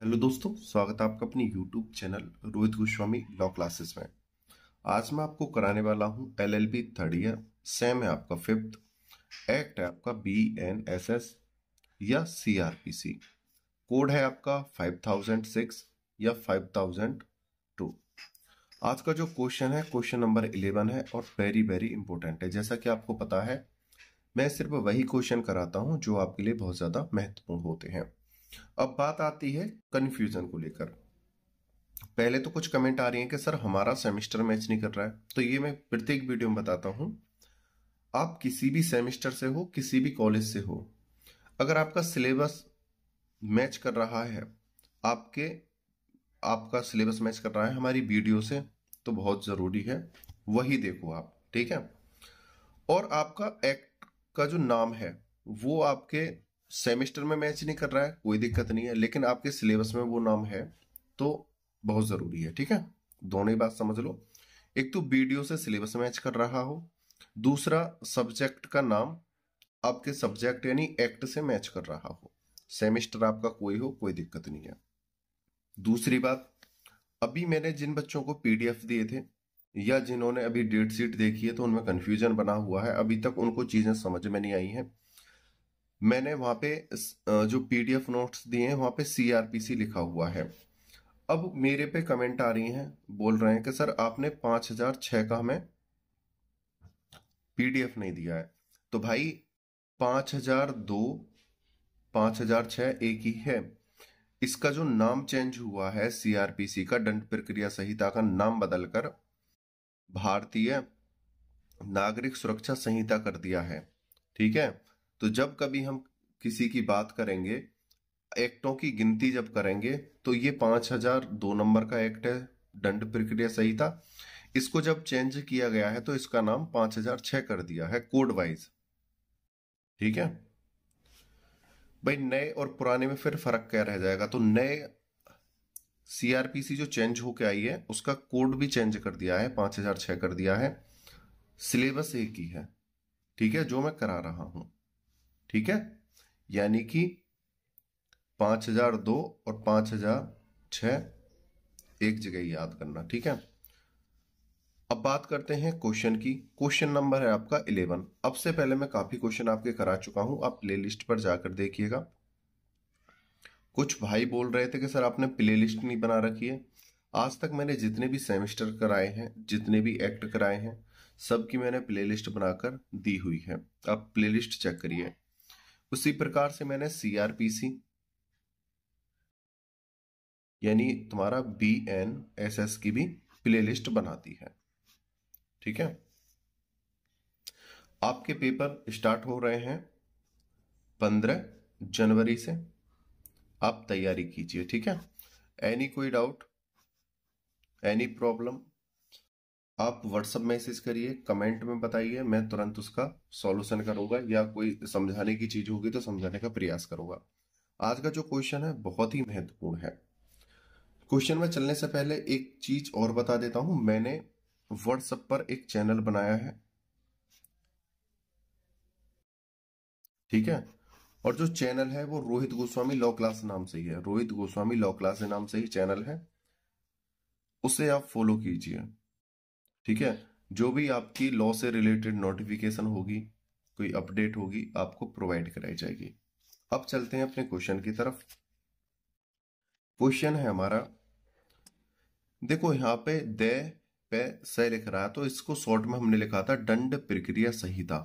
Hello दोस्तों, स्वागत है आपका अपनी YouTube channel Rohit Goswami law classes में। आज मैं आपको कराने वाला हूं एलएलबी थर्ड ईयर। सेम है आपका फिफ्थ। एक्ट है आपका BNSS या CRPC। कोड है आपका 5006 या 5002। आज का जो क्वेश्चन है क्वेश्चन नंबर 11 है और वेरी वेरी इंपॉर्टेंट है। जैसा कि आपको पता है, मैं सिर्फ वही क्वेश्चन कराता हूं जो आपके लिए बहुत ज्यादा महत्वपूर्ण होते हैं। अब बात आती है कंफ्यूजन को लेकर। पहले तो कुछ कमेंट आ रही है कि सर हमारा सेमेस्टर मैच नहीं कर रहा है। तो ये मैं प्रत्येक वीडियो में बताता हूं, आप किसी भी सेमेस्टर से हो, किसी भी कॉलेज से हो, अगर आपका सिलेबस मैच कर रहा है, आपके आपका सिलेबस मैच कर रहा है हमारी वीडियो से, तो बहुत जरूरी है वही देखो आप। ठीक है। और आपका एक्ट का जो नाम है वो आपके सेमेस्टर में मैच नहीं कर रहा है, कोई दिक्कत नहीं है, लेकिन आपके सिलेबस में वो नाम है तो बहुत जरूरी है। ठीक है। दोनों ही बात समझ लो। एक तो वीडियो से सिलेबस मैच कर रहा हो, दूसरा सब्जेक्ट का नाम आपके सब्जेक्ट यानी एक्ट से मैच कर रहा हो। सेमेस्टर आपका कोई हो, कोई दिक्कत नहीं है। दूसरी बात, अभी मैंने जिन बच्चों को PDF दिए थे या जिन्होंने अभी डेट शीट देखी है तो उनमें कंफ्यूजन बना हुआ है, अभी तक उनको चीजें समझ में नहीं आई हैं। मैंने वहां पे जो PDF नोट्स दिए हैं वहां पे CRPC लिखा हुआ है। अब मेरे पे कमेंट आ रही हैं, बोल रहे हैं कि सर आपने 5006 का हमें PDF नहीं दिया है। तो भाई 5002 5006 एक ही है। इसका जो नाम चेंज हुआ है, CRPC का दंड प्रक्रिया संहिता का नाम बदलकर भारतीय नागरिक सुरक्षा संहिता कर दिया है। ठीक है। तो जब कभी हम किसी की बात करेंगे, एक्टों की गिनती जब करेंगे, तो ये 5002 नंबर का एक्ट है, दंड प्रक्रिया संहिता। इसको जब चेंज किया गया है तो इसका नाम 5006 कर दिया है कोड वाइज। ठीक है भाई। नए और पुराने में फिर फर्क क्या रह जाएगा? तो नए CRPC जो चेंज होके आई है उसका कोड भी चेंज कर दिया है, 5006 कर दिया है। सिलेबस एक ही है। ठीक है, जो मैं करा रहा हूं। ठीक है। यानी कि 5002 और 5006 एक जगह ही याद करना। ठीक है। अब बात करते हैं क्वेश्चन की। क्वेश्चन नंबर है आपका 11। अब से पहले मैं काफी क्वेश्चन आपके करा चुका हूं, आप प्ले लिस्ट पर जाकर देखिएगा। कुछ भाई बोल रहे थे कि सर आपने प्ले लिस्ट नहीं बना रखी है। आज तक मैंने जितने भी सेमेस्टर कराए हैं, जितने भी एक्ट कराए हैं, सबकी मैंने प्ले लिस्ट बनाकर दी हुई है। आप प्ले लिस्ट चेक करिए। उसी प्रकार से मैंने CRPC यानी तुम्हारा BNSS की भी प्ले लिस्ट बना दी है। ठीक है। आपके पेपर स्टार्ट हो रहे हैं 15 जनवरी से। आप तैयारी कीजिए। ठीक है। एनी कोई डाउट, एनी प्रॉब्लम, आप व्हाट्सएप मैसेज करिए, कमेंट में बताइए, मैं तुरंत उसका सॉल्यूशन करूंगा या कोई समझाने की चीज होगी तो समझाने का प्रयास करूंगा। आज का जो क्वेश्चन है बहुत ही महत्वपूर्ण है। क्वेश्चन में चलने से पहले एक चीज और बता देता हूं, मैंने व्हाट्सएप पर एक चैनल बनाया है। ठीक है। और जो चैनल है वो रोहित गोस्वामी लॉ क्लास नाम से ही है, रोहित गोस्वामी लॉ क्लास नाम से ही चैनल है, उसे आप फॉलो कीजिए। ठीक है। जो भी आपकी लॉ से रिलेटेड नोटिफिकेशन होगी, कोई अपडेट होगी, आपको प्रोवाइड कराई जाएगी। अब चलते हैं अपने क्वेश्चन की तरफ। क्वेश्चन है हमारा, देखो यहां पे दे पे से लिख रहा है, तो इसको शॉर्ट में हमने लिखा था दंड प्रक्रिया संहिता।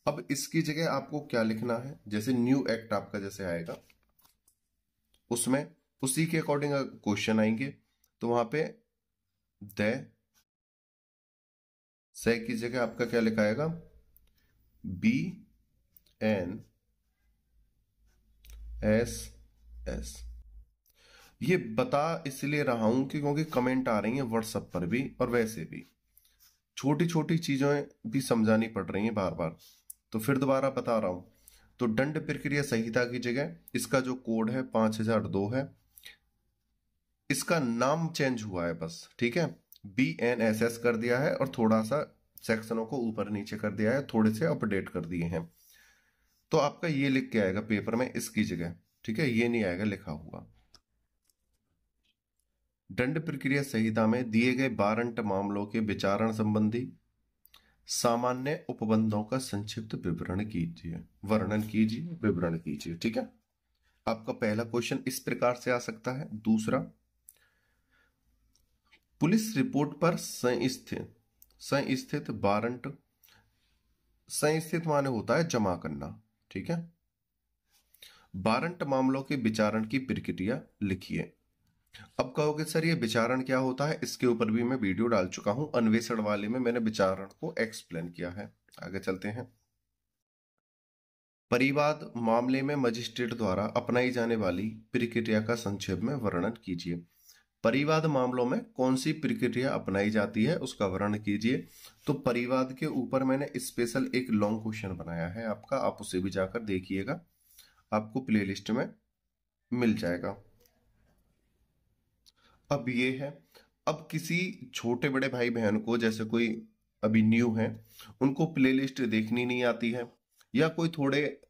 अब इसकी जगह आपको क्या लिखना है? जैसे न्यू एक्ट आपका जैसे आएगा उसमें उसी के अकॉर्डिंग क्वेश्चन आएंगे, तो वहां पे द से की जगह आपका क्या लिखा आएगा? BNSS। ये बता इसलिए रहा हूं कि क्योंकि कमेंट आ रही हैं व्हाट्सएप पर भी और वैसे भी छोटी छोटी चीजें भी समझानी पड़ रही हैं बार बार, तो फिर दोबारा बता रहा हूं। तो दंड प्रक्रिया संहिता की जगह इसका जो कोड है 5002 है, इसका नाम चेंज हुआ है बस। ठीक है। BNSS कर दिया है और थोड़ा सा सेक्शनों को ऊपर नीचे कर दिया है, थोड़े से अपडेट कर दिए हैं। तो आपका ये लिख के आएगा पेपर में इसकी जगह। ठीक है। ये नहीं आएगा लिखा हुआ। दंड प्रक्रिया संहिता में दिए गए वारंट मामलों के विचारण संबंधी सामान्य उपबंधों का संक्षिप्त विवरण कीजिए, वर्णन कीजिए, विवरण कीजिए। ठीक है, आपका पहला क्वेश्चन इस प्रकार से आ सकता है। दूसरा, पुलिस रिपोर्ट पर संस्थित वारंट, संस्थित माने होता है जमा करना। ठीक है, वारंट मामलों के विचारण की प्रक्रिया लिखिए। अब कहोगे सर ये विचारण क्या होता है, इसके ऊपर भी मैं वीडियो डाल चुका हूं, अन्वेषण वाले में मैंने विचारण को एक्सप्लेन किया है। आगे चलते हैं। परिवाद मामले में मजिस्ट्रेट द्वारा अपनाई जाने वाली प्रक्रिया का संक्षेप में वर्णन कीजिए। परिवाद मामलों में कौन सी प्रक्रिया अपनाई जाती है उसका वर्णन कीजिए। तो परिवाद के ऊपर मैंने स्पेशल एक लॉन्ग क्वेश्चन बनाया है आपका, आप उसे भी जाकर देखिएगा, आपको प्लेलिस्ट में मिल जाएगा। अब ये है, अब किसी छोटे बड़े भाई बहन को, जैसे कोई अभी न्यू है, उनको प्लेलिस्ट देखनी नहीं आती है, या कोई थोड़े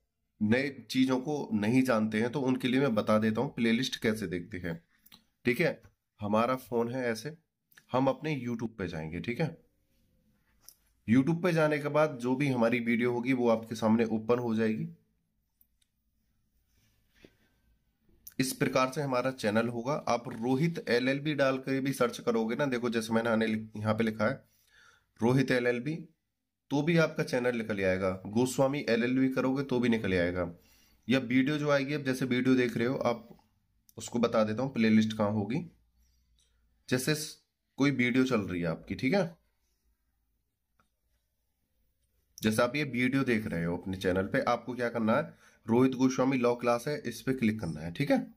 नए चीजों को नहीं जानते हैं, तो उनके लिए मैं बता देता हूँ प्लेलिस्ट कैसे देखते हैं। ठीक है, हमारा फोन है ऐसे, हम अपने YouTube पे जाएंगे। ठीक है, YouTube पे जाने के बाद जो भी हमारी वीडियो होगी वो आपके सामने ओपन हो जाएगी। इस प्रकार से हमारा चैनल होगा। आप रोहित LLB डाल कर भी सर्च करोगे ना, देखो जैसे मैंने यहाँ पे लिखा है रोहित LLB, तो भी आपका चैनल निकल आएगा। गोस्वामी LLB करोगे तो भी निकल आएगा। या वीडियो जो आएगी, अब जैसे वीडियो देख रहे हो आप, उसको बता देता हूँ प्लेलिस्ट कहाँ होगी। जैसे कोई वीडियो चल रही है आपकी, ठीक है, जैसे आप ये वीडियो देख रहे हो अपने चैनल पे, आपको क्या करना है, रोहित गोस्वामी लॉ क्लास है, इस पे क्लिक करना है। ठीक है,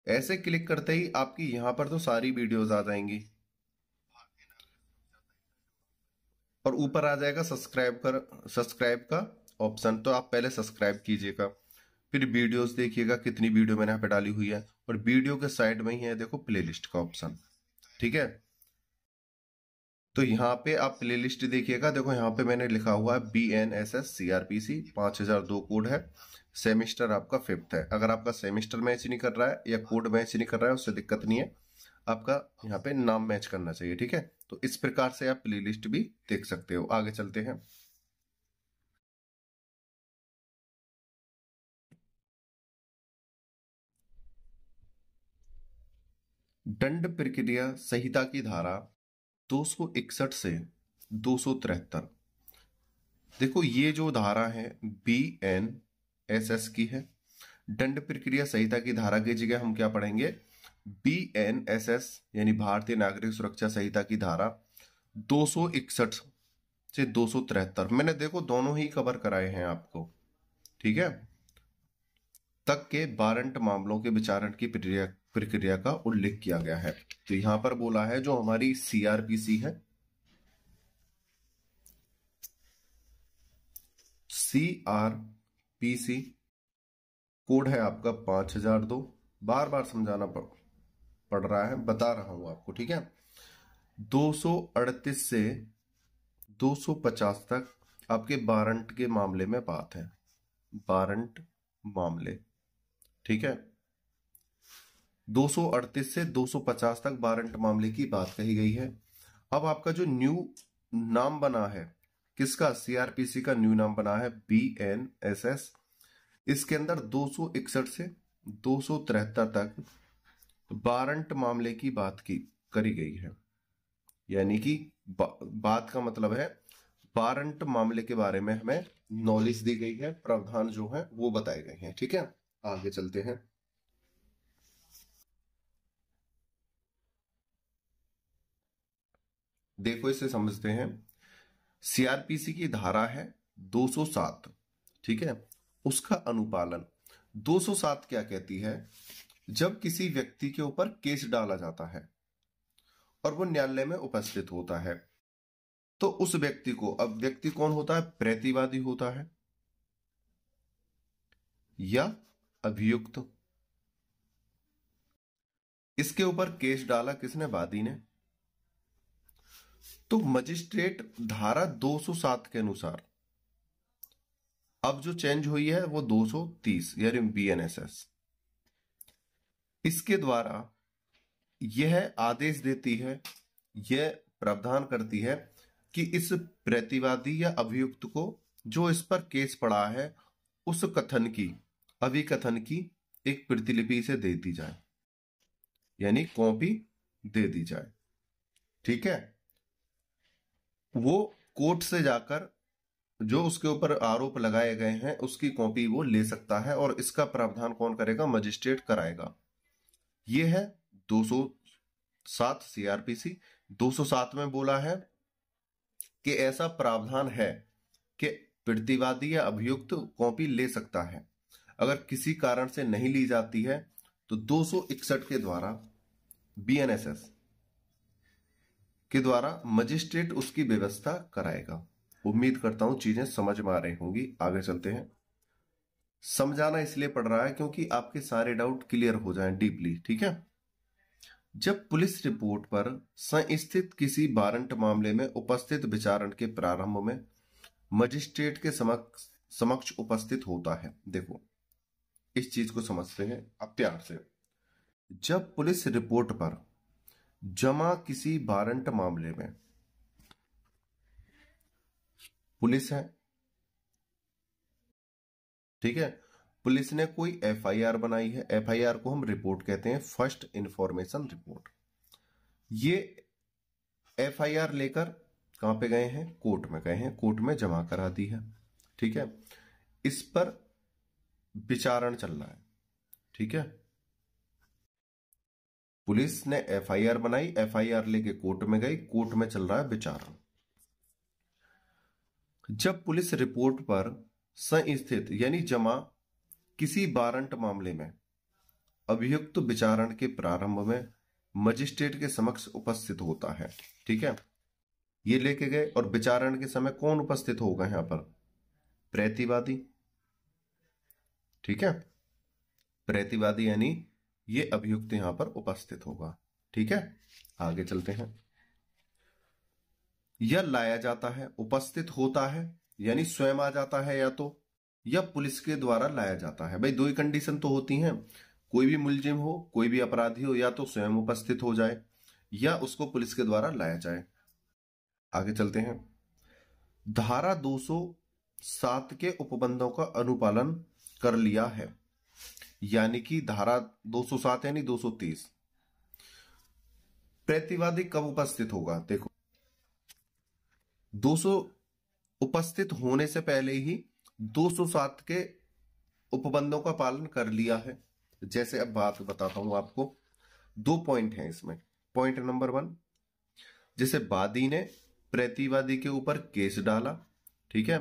ऐसे क्लिक करते ही आपकी यहां पर तो सारी वीडियोस आ जाएंगी, और ऊपर आ जाएगा सब्सक्राइब का ऑप्शन। तो आप पहले सब्सक्राइब कीजिएगा, फिर वीडियोस देखिएगा कितनी वीडियो मैंने यहाँ पे डाली हुई है, और वीडियो के साइड में ही है देखो प्लेलिस्ट का ऑप्शन। ठीक है, तो यहाँ पे आप प्लेलिस्ट देखिएगा, देखो यहाँ पे मैंने लिखा हुआ है BNSS CRPC 5002 कोड है, सेमिस्टर आपका 5th है। अगर आपका सेमिस्टर मैच नहीं कर रहा है या कोड मैच नहीं कर रहा है उससे दिक्कत नहीं है, आपका यहाँ पे नाम मैच करना चाहिए। ठीक है, तो इस प्रकार से आप प्लेलिस्ट भी देख सकते हो। आगे चलते हैं। दंड प्रक्रिया संहिता की धारा 261 से 273, देखो ये जो धारा है BNSS की है। दंड प्रक्रिया संहिता की धारा की जगह हम क्या पढ़ेंगे, BNSS यानी भारतीय नागरिक सुरक्षा संहिता की धारा 261 से 273। मैंने देखो दोनों ही कवर कराए हैं आपको। ठीक है, तक के वारंट मामलों के विचारण की प्रक्रिया का उल्लेख किया गया है। तो यहां पर बोला है जो हमारी CRPC है, CRPC कोड है आपका 5002। बार बार समझाना पड़ रहा है, बता रहा हूं आपको। ठीक है, 238 से 250 तक आपके वारंट के मामले में बात है, वारंट मामले। ठीक है, 238 से 250 तक वारंट मामले की बात कही गई है। अब आपका जो न्यू नाम बना है, किसका, CRPC का न्यू नाम बना है BNSS, इसके अंदर 261 से 273 तक वारंट मामले की बात की करी गई है। यानी कि बात का मतलब है वारंट मामले के बारे में हमें नॉलेज दी गई है, प्रावधान जो है वो बताए गए हैं। ठीक है, आगे चलते हैं। देखो इसे समझते हैं। CRPC की धारा है 207। ठीक है, उसका अनुपालन 207 क्या कहती है, जब किसी व्यक्ति के ऊपर केस डाला जाता है और वो न्यायालय में उपस्थित होता है, तो उस व्यक्ति को, अब व्यक्ति कौन होता है, प्रतिवादी होता है या अभियुक्त, इसके ऊपर केस डाला किसने, वादी ने। तो मजिस्ट्रेट धारा 207 के अनुसार अब जो चेंज हुई है वो 230 यानी BNSS, इसके द्वारा यह आदेश देती है, यह प्रावधान करती है कि इस प्रतिवादी या अभियुक्त को जो इस पर केस पड़ा है उस कथन की, अभिकथन की एक प्रतिलिपि से दे दी जाए, यानी कॉपी दे दी जाए। ठीक है, वो कोर्ट से जाकर जो उसके ऊपर आरोप लगाए गए हैं उसकी कॉपी वो ले सकता है, और इसका प्रावधान कौन करेगा? मजिस्ट्रेट कराएगा। ये है 207 सीआरपीसी। 207 में बोला है कि ऐसा प्रावधान है कि प्रतिवादी या अभियुक्त कॉपी ले सकता है। अगर किसी कारण से नहीं ली जाती है तो 261 के द्वारा बीएनएसएस के द्वारा मजिस्ट्रेट उसकी व्यवस्था कराएगा। उम्मीद करता हूं चीजें समझ में आ रही होंगी। आगे चलते हैं। समझाना इसलिए पड़ रहा है क्योंकि आपके सारे डाउट क्लियर हो जाएं डीपली। ठीक है, जब पुलिस रिपोर्ट पर संस्थित किसी वारंट मामले में उपस्थित विचारण के प्रारंभ में मजिस्ट्रेट के समक्ष उपस्थित होता है। देखो इस चीज को समझते हैं अब प्यार से। जब पुलिस रिपोर्ट पर जमा किसी वारंट मामले में, पुलिस है, ठीक है, पुलिस ने कोई एफआईआर बनाई है। एफआईआर को हम रिपोर्ट कहते हैं, फर्स्ट इंफॉर्मेशन रिपोर्ट। ये एफआईआर लेकर कहां पे गए हैं? कोर्ट में गए हैं, कोर्ट में जमा करा दी है। ठीक है, इस पर विचारण चल रहा है। ठीक है, पुलिस ने एफआईआर बनाई, एफआईआर लेके कोर्ट में गई, कोर्ट में चल रहा है विचारण। जब पुलिस रिपोर्ट पर संस्थित यानी जमा किसी वारंट मामले में अभियुक्त विचारण के प्रारंभ में मजिस्ट्रेट के समक्ष उपस्थित होता है। ठीक है, ये लेके गए और विचारण के समय कौन उपस्थित होगा? यहां पर प्रतिवादी। ठीक है, प्रतिवादी यानी ये अभियुक्त यहां पर उपस्थित होगा। ठीक है, आगे चलते हैं। यह लाया जाता है, उपस्थित होता है यानी स्वयं आ जाता है, या पुलिस के द्वारा लाया जाता है। भाई दो ही कंडीशन तो होती हैं, कोई भी मुलजिम हो, कोई भी अपराधी हो, या तो स्वयं उपस्थित हो जाए या उसको पुलिस के द्वारा लाया जाए। आगे चलते हैं। धारा 207 के उपबंधों का अनुपालन कर लिया है, यानी कि धारा 207 यानी 230। प्रतिवादी कब उपस्थित होगा? देखो 200 उपस्थित होने से पहले ही 207 के उपबंधों का पालन कर लिया है। जैसे अब बात बताता हूं आपको, 2 पॉइंट हैं इसमें। पॉइंट नंबर 1, जैसे वादी ने प्रतिवादी के ऊपर केस डाला, ठीक है,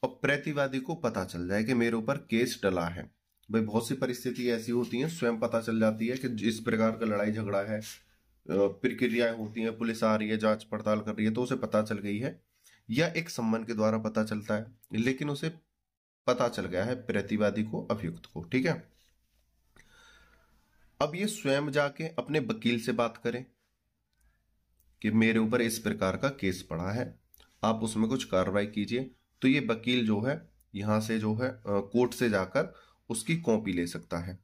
और प्रतिवादी को पता चल जाए कि मेरे ऊपर केस डला है। भाई बहुत सी परिस्थिति ऐसी होती हैं, स्वयं पता चल जाती है कि इस प्रकार का लड़ाई झगड़ा है, प्रक्रियाएं होती हैं, पुलिस आ रही है, जांच पड़ताल कर रही है, तो उसे पता चल गई है, या एक सम्मन के द्वारा पता चलता है, लेकिन उसे पता चल गया है प्रतिवादी को, अभियुक्त को। ठीक है, अब ये स्वयं जाके अपने वकील से बात करें कि मेरे ऊपर इस प्रकार का केस पड़ा है, आप उसमें कुछ कार्रवाई कीजिए। तो ये वकील जो है यहां से जो है कोर्ट से जाकर उसकी कॉपी ले सकता है,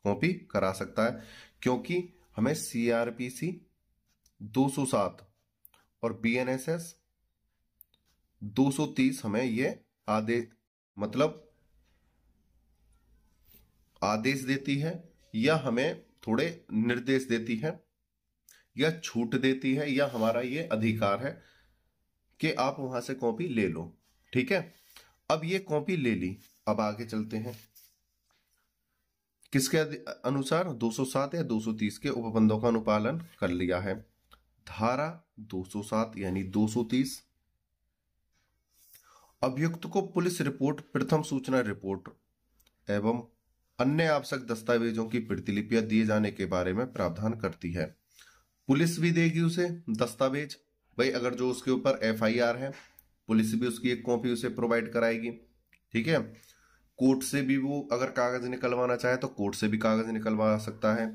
कॉपी करा सकता है, क्योंकि हमें सीआरपीसी 207 और बीएनएसएस 230 हमें ये आदेश देती है, या हमें थोड़े निर्देश देती है, या छूट देती है, या हमारा ये अधिकार है कि आप वहां से कॉपी ले लो। ठीक है, अब ये कॉपी ले ली, अब आगे चलते हैं। किसके अनुसार? 207 या 230 के उपबंधों का अनुपालन कर लिया है। धारा 207 यानी 230, अभियुक्त को पुलिस रिपोर्ट, प्रथम सूचना रिपोर्ट एवं अन्य आवश्यक दस्तावेजों की प्रतिलिपियां दिए जाने के बारे में प्रावधान करती है। पुलिस भी देगी उसे दस्तावेज। भाई अगर जो उसके ऊपर एफआईआर है, पुलिस भी उसकी एक कॉपी उसे प्रोवाइड कराएगी। ठीक है, कोर्ट से भी वो अगर कागज निकलवाना चाहे तो कोर्ट से भी कागज निकलवा सकता है।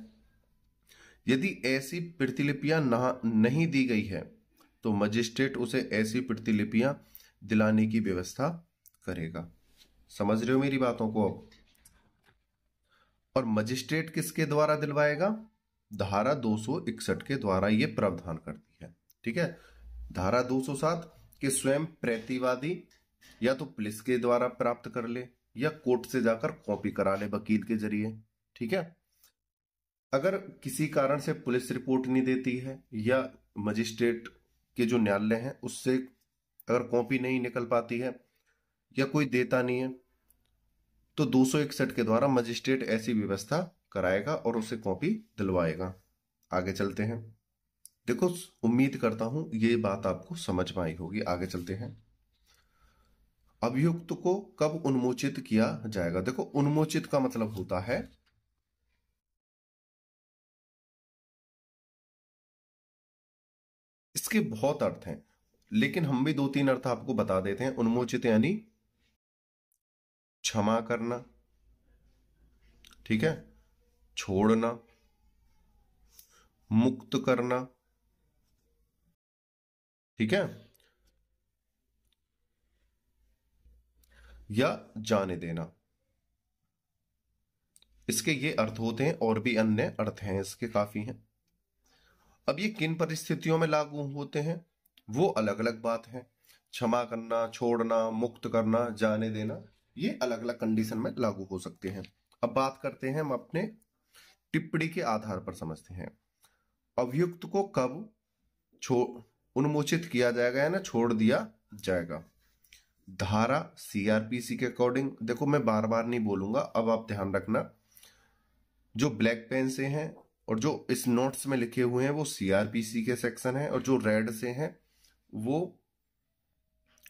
यदि ऐसी प्रतिलिपियां नहीं दी गई है तो मजिस्ट्रेट उसे ऐसी प्रतिलिपियां दिलाने की व्यवस्था करेगा। समझ रहे हो मेरी बातों को? और मजिस्ट्रेट किसके द्वारा दिलवाएगा? धारा 261 के द्वारा ये प्रावधान करती है। ठीक है, धारा 207 के स्वयं प्रतिवादी या तो पुलिस के द्वारा प्राप्त कर ले या कोर्ट से जाकर कॉपी करा ले वकील के जरिए। ठीक है, अगर किसी कारण से पुलिस रिपोर्ट नहीं देती है या मजिस्ट्रेट के जो न्यायालय हैं उससे अगर कॉपी नहीं निकल पाती है या कोई देता नहीं है, तो 261 के द्वारा मजिस्ट्रेट ऐसी व्यवस्था कराएगा और उसे कॉपी दिलवाएगा। आगे चलते हैं। देखो, उम्मीद करता हूं ये बात आपको समझ में आई होगी। आगे चलते हैं। अभियुक्त को कब उन्मोचित किया जाएगा? देखो, उन्मोचित का मतलब होता है इसके बहुत अर्थ हैं, लेकिन हम भी 2-3 अर्थ आपको बता देते हैं। उन्मोचित यानी क्षमा करना, ठीक है, छोड़ना, मुक्त करना, ठीक है, या जाने देना। इसके ये अर्थ होते हैं, और भी अन्य अर्थ हैं इसके काफी हैं। अब ये किन परिस्थितियों में लागू होते हैं वो अलग अलग बात है। क्षमा करना, छोड़ना, मुक्त करना, जाने देना, ये अलग अलग कंडीशन में लागू हो सकते हैं। अब बात करते हैं, हम अपने टिप्पणी के आधार पर समझते हैं। अभियुक्त को कब उन्मोचित किया जाएगा या ना छोड़ दिया जाएगा? धारा सीआरपीसी के अकॉर्डिंग, देखो मैं बार बार नहीं बोलूंगा, अब आप ध्यान रखना, जो ब्लैक पेन से हैं और जो इस नोट्स में लिखे हुए हैं वो सीआरपीसी के सेक्शन है, और जो रेड से हैं वो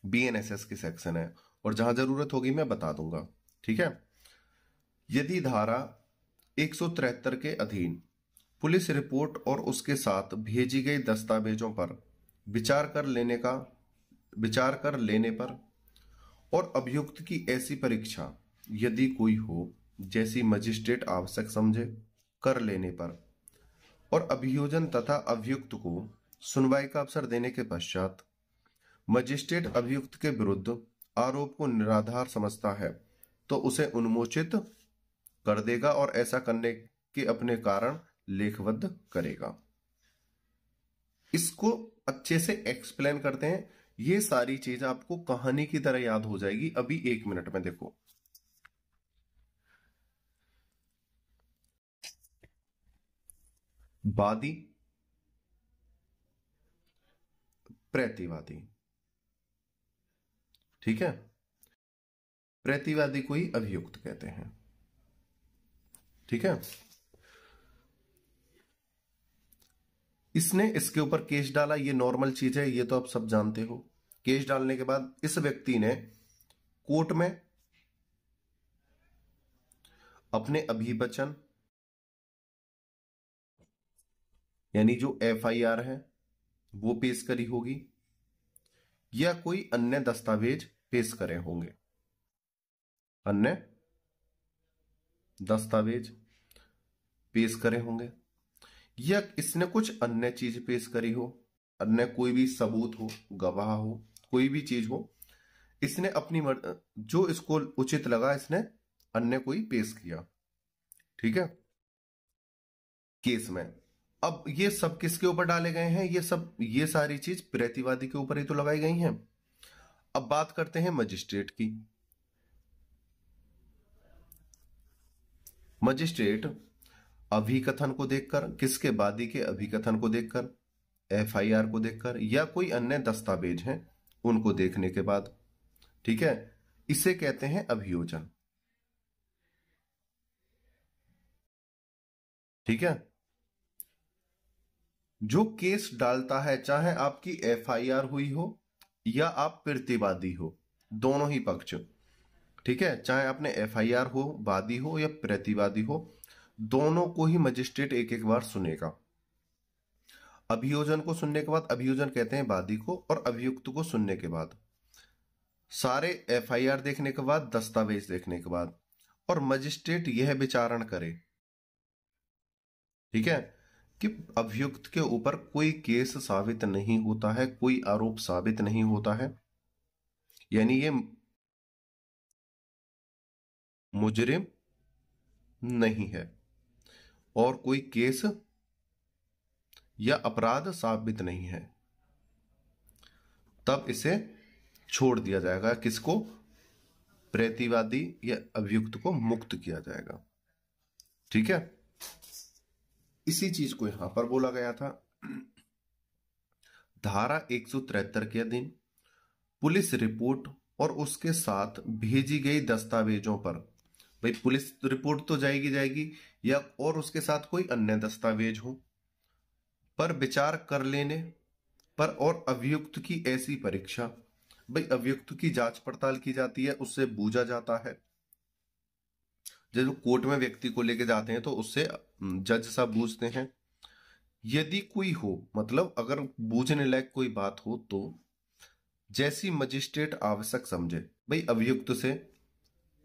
बीएनएसएस के सेक्शन है, और जहां जरूरत होगी मैं बता दूंगा। ठीक है, यदि धारा 173 के अधीन पुलिस रिपोर्ट और उसके साथ भेजी गई दस्तावेजों पर विचार कर लेने पर और अभियुक्त की ऐसी परीक्षा यदि कोई हो जैसी मजिस्ट्रेट आवश्यक समझे कर लेने पर, और अभियोजन तथा अभियुक्त को सुनवाई का अवसर देने के पश्चात मजिस्ट्रेट अभियुक्त के विरुद्ध आरोप को निराधार समझता है तो उसे उन्मोचित कर देगा और ऐसा करने के अपने कारण लेखबद्ध करेगा। इसको अच्छे से एक्सप्लेन करते हैं। ये सारी चीज आपको कहानी की तरह याद हो जाएगी अभी 1 मिनट में। देखो, वादी, प्रतिवादी, ठीक है, प्रतिवादी को ही अभियुक्त कहते हैं। ठीक है, इसने इसके ऊपर केस डाला, ये नॉर्मल चीज है, ये तो आप सब जानते हो। केस डालने के बाद इस व्यक्ति ने कोर्ट में अपने अभिवचन यानी जो एफआईआर है वो पेश करी होगी, या कोई अन्य दस्तावेज पेश करे होंगे, अन्य दस्तावेज पेश करे होंगे, या इसने कुछ अन्य चीज पेश करी हो, अन्य कोई भी सबूत हो, गवाह हो, कोई भी चीज हो, इसने अपनी जो इसको उचित लगा इसने अन्य कोई पेश किया। ठीक है, केस में। अब ये सब किसके ऊपर डाले गए हैं? ये सारी चीज प्रतिवादी के ऊपर ही तो लगाई गई हैं। अब बात करते हैं मजिस्ट्रेट की। मजिस्ट्रेट अभिकथन को देखकर, किसके? वादी के अभिकथन को देखकर, एफआईआर को देखकर, या कोई अन्य दस्तावेज हैं उनको देखने के बाद, ठीक है, इसे कहते हैं अभियोजन। ठीक है, जो केस डालता है, चाहे आपकी एफआईआर हुई हो या आप प्रतिवादी हो, दोनों ही पक्ष, ठीक है, चाहे आपने एफआईआर हो, वादी हो या प्रतिवादी हो, दोनों को ही मजिस्ट्रेट एक एक बार सुनेगा। अभियोजन को सुनने के बाद, अभियोजन कहते हैं वादी को, और अभियुक्त को सुनने के बाद, सारे एफआईआर देखने के बाद, दस्तावेज देखने के बाद, और मजिस्ट्रेट यह विचारण करे, ठीक है, कि अभियुक्त के ऊपर कोई केस साबित नहीं होता है, कोई आरोप साबित नहीं होता है, यानी ये मुजरिम नहीं है और कोई केस या अपराध साबित नहीं है, तब इसे छोड़ दिया जाएगा। किसको? प्रतिवादी या अभियुक्त को मुक्त किया जाएगा। ठीक है, इसी चीज को यहां पर बोला गया था। धारा 173 के अधीन पुलिस रिपोर्ट और उसके साथ भेजी गई दस्तावेजों पर, भाई पुलिस रिपोर्ट तो जाएगी या और उसके साथ कोई अन्य दस्तावेज हो, पर विचार कर लेने पर और अभियुक्त की ऐसी परीक्षा, भाई अभियुक्त की जांच पड़ताल की जाती है, उससे बूझा जाता है। जब कोर्ट में व्यक्ति को लेके जाते हैं तो उससे जज साहब बूझते हैं। यदि कोई हो, मतलब अगर बूझने लायक कोई बात हो तो जैसी मजिस्ट्रेट आवश्यक समझे, भाई अभियुक्त से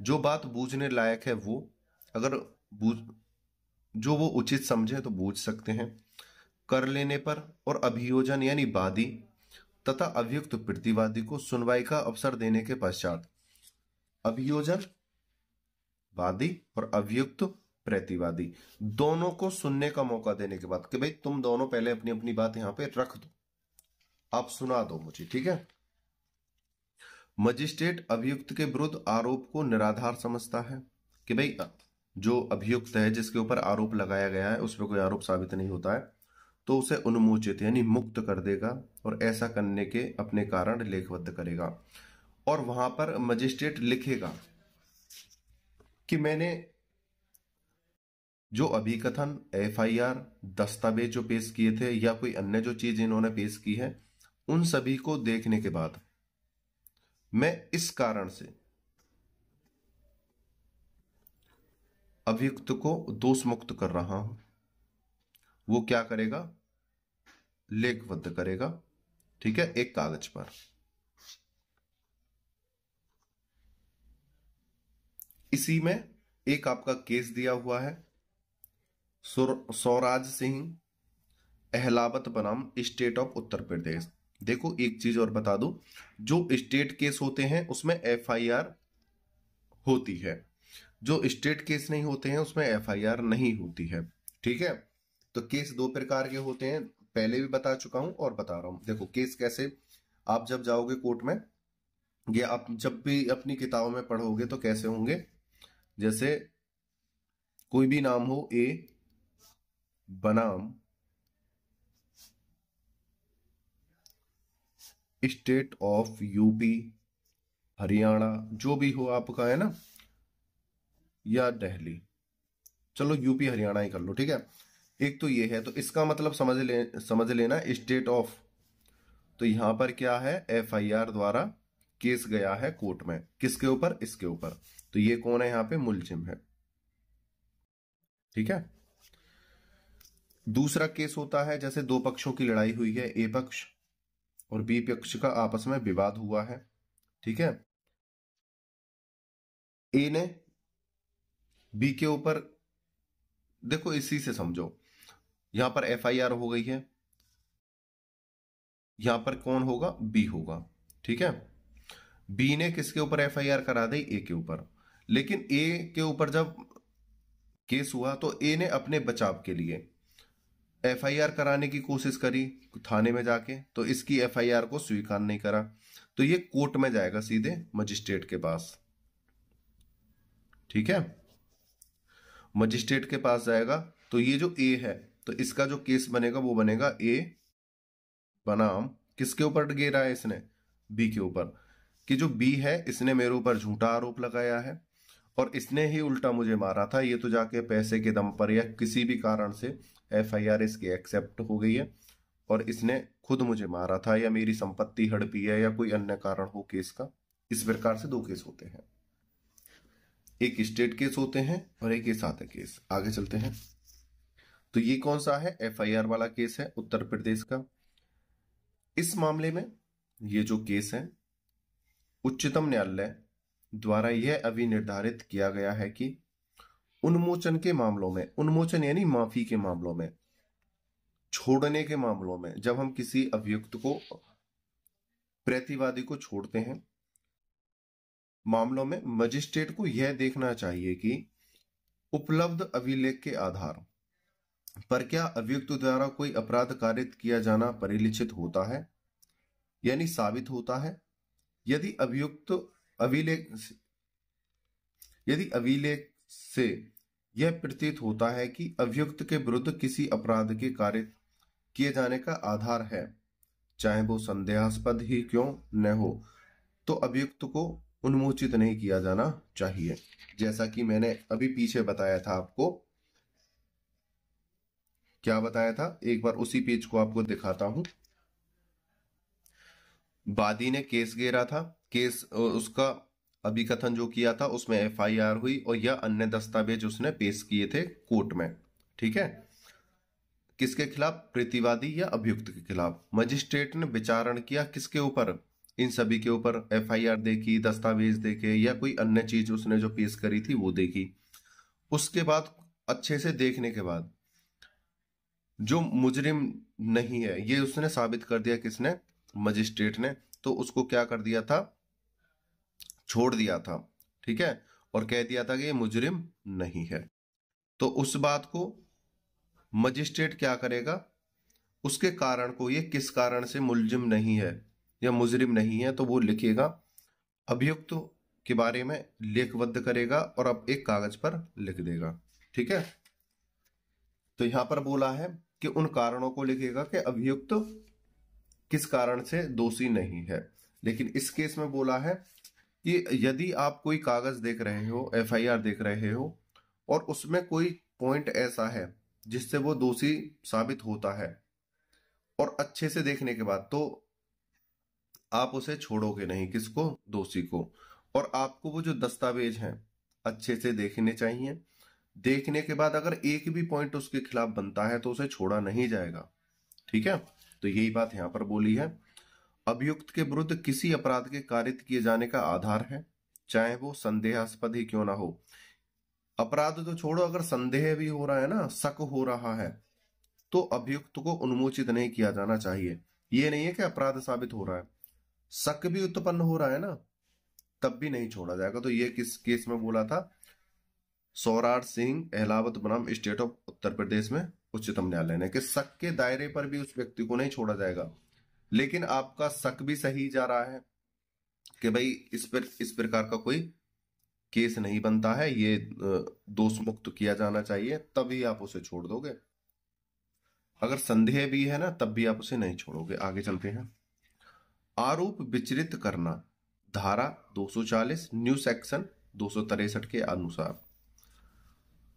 जो बात बूझने लायक है वो अगर बूझ जो वो उचित समझे तो बूझ सकते हैं। कर लेने पर और अभियोजन यानी वादी तथा अभियुक्त प्रतिवादी को सुनवाई का अवसर देने के पश्चात, अभियोजन वादी और अभियुक्त प्रतिवादी दोनों को सुनने का मौका देने के बाद कि भाई तुम दोनों पहले अपनी अपनी बात यहां पे रख दो, आप सुना दो मुझे। ठीक है, मजिस्ट्रेट अभियुक्त के विरुद्ध आरोप को निराधार समझता है कि भाई जो अभियुक्त है जिसके ऊपर आरोप लगाया गया है उस पर कोई आरोप साबित नहीं होता है, तो उसे उन्मोचित यानी मुक्त कर देगा और ऐसा करने के अपने कारण लेखबद्ध करेगा। और वहां पर मजिस्ट्रेट लिखेगा कि मैंने जो अभिकथन, एफआईआर, दस्तावेज जो पेश किए थे या कोई अन्य जो चीज इन्होंने पेश की है, उन सभी को देखने के बाद मैं इस कारण से अभियुक्त को दोष मुक्त कर रहा हूं। वो क्या करेगा? लेखबद्ध करेगा। ठीक है, एक कागज पर। इसी में एक आपका केस दिया हुआ है, स्वराज सिंह अहलावत बनाम स्टेट ऑफ उत्तर प्रदेश। देखो एक चीज और बता दूं, जो स्टेट केस होते हैं उसमें एफआईआर होती है, जो स्टेट केस नहीं होते हैं उसमें एफआईआर नहीं होती है। ठीक है, तो केस दो प्रकार के होते हैं, पहले भी बता चुका हूं और बता रहा हूं। देखो केस कैसे, आप जब जाओगे कोर्ट में या आप जब भी अपनी किताबों में पढ़ोगे तो कैसे होंगे, जैसे कोई भी नाम हो, ए बनाम स्टेट ऑफ यूपी, हरियाणा, जो भी हो आपका है ना, या दिल्ली, चलो यूपी हरियाणा ही कर लो। ठीक है, एक तो ये है, तो इसका मतलब समझ लेना स्टेट ऑफ, तो यहां पर क्या है, एफआईआर द्वारा केस गया है कोर्ट में, किसके ऊपर? इसके ऊपर। तो ये कौन है? यहां पे मुलजिम है। ठीक है, दूसरा केस होता है जैसे दो पक्षों की लड़ाई हुई है, ए पक्ष और बी पक्ष का आपस में विवाद हुआ है। ठीक है, ए ने बी के ऊपर, देखो इसी से समझो, यहां पर एफआईआर हो गई है, यहां पर कौन होगा? बी होगा। ठीक है, बी ने किसके ऊपर एफआईआर करा दी? ए के ऊपर। लेकिन ए के ऊपर जब केस हुआ तो ए ने अपने बचाव के लिए एफआईआर कराने की कोशिश करी थाने में जाके, तो इसकी एफआईआर को स्वीकार नहीं करा, तो ये कोर्ट में जाएगा सीधे मजिस्ट्रेट के पास। ठीक है, मजिस्ट्रेट के पास जाएगा, तो ये जो ए है तो इसका जो केस बनेगा वो बनेगा ए बनाम, किसके ऊपर गिरा है इसने? बी के ऊपर, कि जो बी है इसने मेरे ऊपर झूठा आरोप लगाया है और इसने ही उल्टा मुझे मारा था, ये तो जाके पैसे के दम पर या किसी भी कारण से एफआईआर इसकी एक्सेप्ट हो गई है और इसने खुद मुझे मारा था या मेरी संपत्ति हड़पी है या कोई अन्य कारण हो केस का। इस प्रकार से दो केस होते हैं, एक स्टेट केस होते हैं और एक ये सादा केस। आगे चलते हैं, तो ये कौन सा है? एफआईआर वाला केस है उत्तर प्रदेश का। इस मामले में ये जो केस है, उच्चतम न्यायालय द्वारा यह अभी निर्धारित किया गया है कि उन्मोचन के मामलों में, उन्मोचन यानी माफी के मामलों में, छोड़ने के मामलों में, जब हम किसी अभियुक्त को, प्रतिवादी को छोड़ते हैं, मामलों में मजिस्ट्रेट को यह देखना चाहिए कि उपलब्ध अभिलेख के आधार, पर क्या अभियुक्त द्वारा कोई अपराध कारित किया जाना परिलक्षित होता है, यानी साबित होता है। यदि अभियुक्त अभिलेख यदि अभिलेख से यह प्रतीत होता है कि अभियुक्त के विरुद्ध किसी अपराध के कारित किए जाने का आधार है, चाहे वो संदेहास्पद ही क्यों न हो, तो अभियुक्त को उन्मोचित नहीं किया जाना चाहिए। जैसा कि मैंने अभी पीछे बताया था आपको, क्या बताया था, एक बार उसी पेज को आपको दिखाता हूं। वादी ने केस घेरा था, केस उसका अभिकथन जो किया था उसमें एफआईआर हुई और यह अन्य दस्तावेज उसने पेश किए थे कोर्ट में। ठीक है, किसके खिलाफ? प्रतिवादी या अभियुक्त के खिलाफ। मजिस्ट्रेट ने विचारण किया किसके ऊपर? इन सभी के ऊपर। एफआईआर देखी, दस्तावेज देखे, या कोई अन्य चीज उसने जो पेश करी थी वो देखी। उसके बाद अच्छे से देखने के बाद जो मुजरिम नहीं है ये उसने साबित कर दिया। किसने? मजिस्ट्रेट ने। तो उसको क्या कर दिया था? छोड़ दिया था। ठीक है, और कह दिया था कि ये मुजरिम नहीं है। तो उस बात को मजिस्ट्रेट क्या करेगा? उसके कारण को, ये किस कारण से मुलजिम नहीं है या मुजरिम नहीं है, तो वो लिखेगा, अभियुक्त के बारे में लेखबद्ध करेगा और अब एक कागज पर लिख देगा। ठीक है, तो यहां पर बोला है कि उन कारणों को लिखेगा कि अभियुक्त किस कारण से दोषी नहीं है। लेकिन इस केस में बोला है कि यदि आप कोई कागज देख रहे हो, एफआईआर देख रहे हो, और उसमें कोई पॉइंट ऐसा है जिससे वो दोषी साबित होता है, और अच्छे से देखने के बाद, तो आप उसे छोड़ोगे नहीं। किसको? दोषी को। और आपको वो जो दस्तावेज हैं अच्छे से देखने चाहिए। देखने के बाद अगर एक भी पॉइंट उसके खिलाफ बनता है तो उसे छोड़ा नहीं जाएगा। ठीक है, तो यही बात यहां पर बोली है। अभियुक्त के विरुद्ध किसी अपराध के कारित किए जाने का आधार है, चाहे वो संदेहास्पद ही क्यों ना हो। अपराध तो छोड़ो, अगर संदेह भी हो रहा है ना, शक हो रहा है, तो अभियुक्त को उन्मोचित नहीं किया जाना चाहिए। ये नहीं है कि अपराध साबित हो रहा है, शक भी उत्पन्न हो रहा है ना, तब भी नहीं छोड़ा जाएगा। तो ये किस केस में बोला था? सौराठ सिंह इलाहाबाद बनाम स्टेट ऑफ उत्तर प्रदेश में उच्चतम न्यायालय ने, कि शक के दायरे पर भी उस व्यक्ति को नहीं छोड़ा जाएगा। लेकिन आपका शक भी सही जा रहा है कि भाई इस प्रकार का कोई केस नहीं बनता है, ये दोष मुक्त किया जाना चाहिए, तभी आप उसे छोड़ दोगे। अगर संदेह भी है ना, तब भी आप उसे नहीं छोड़ोगे। आगे चलते हैं। आरोप विचरित करना, धारा 240 न्यू सेक्शन 263 के अनुसार,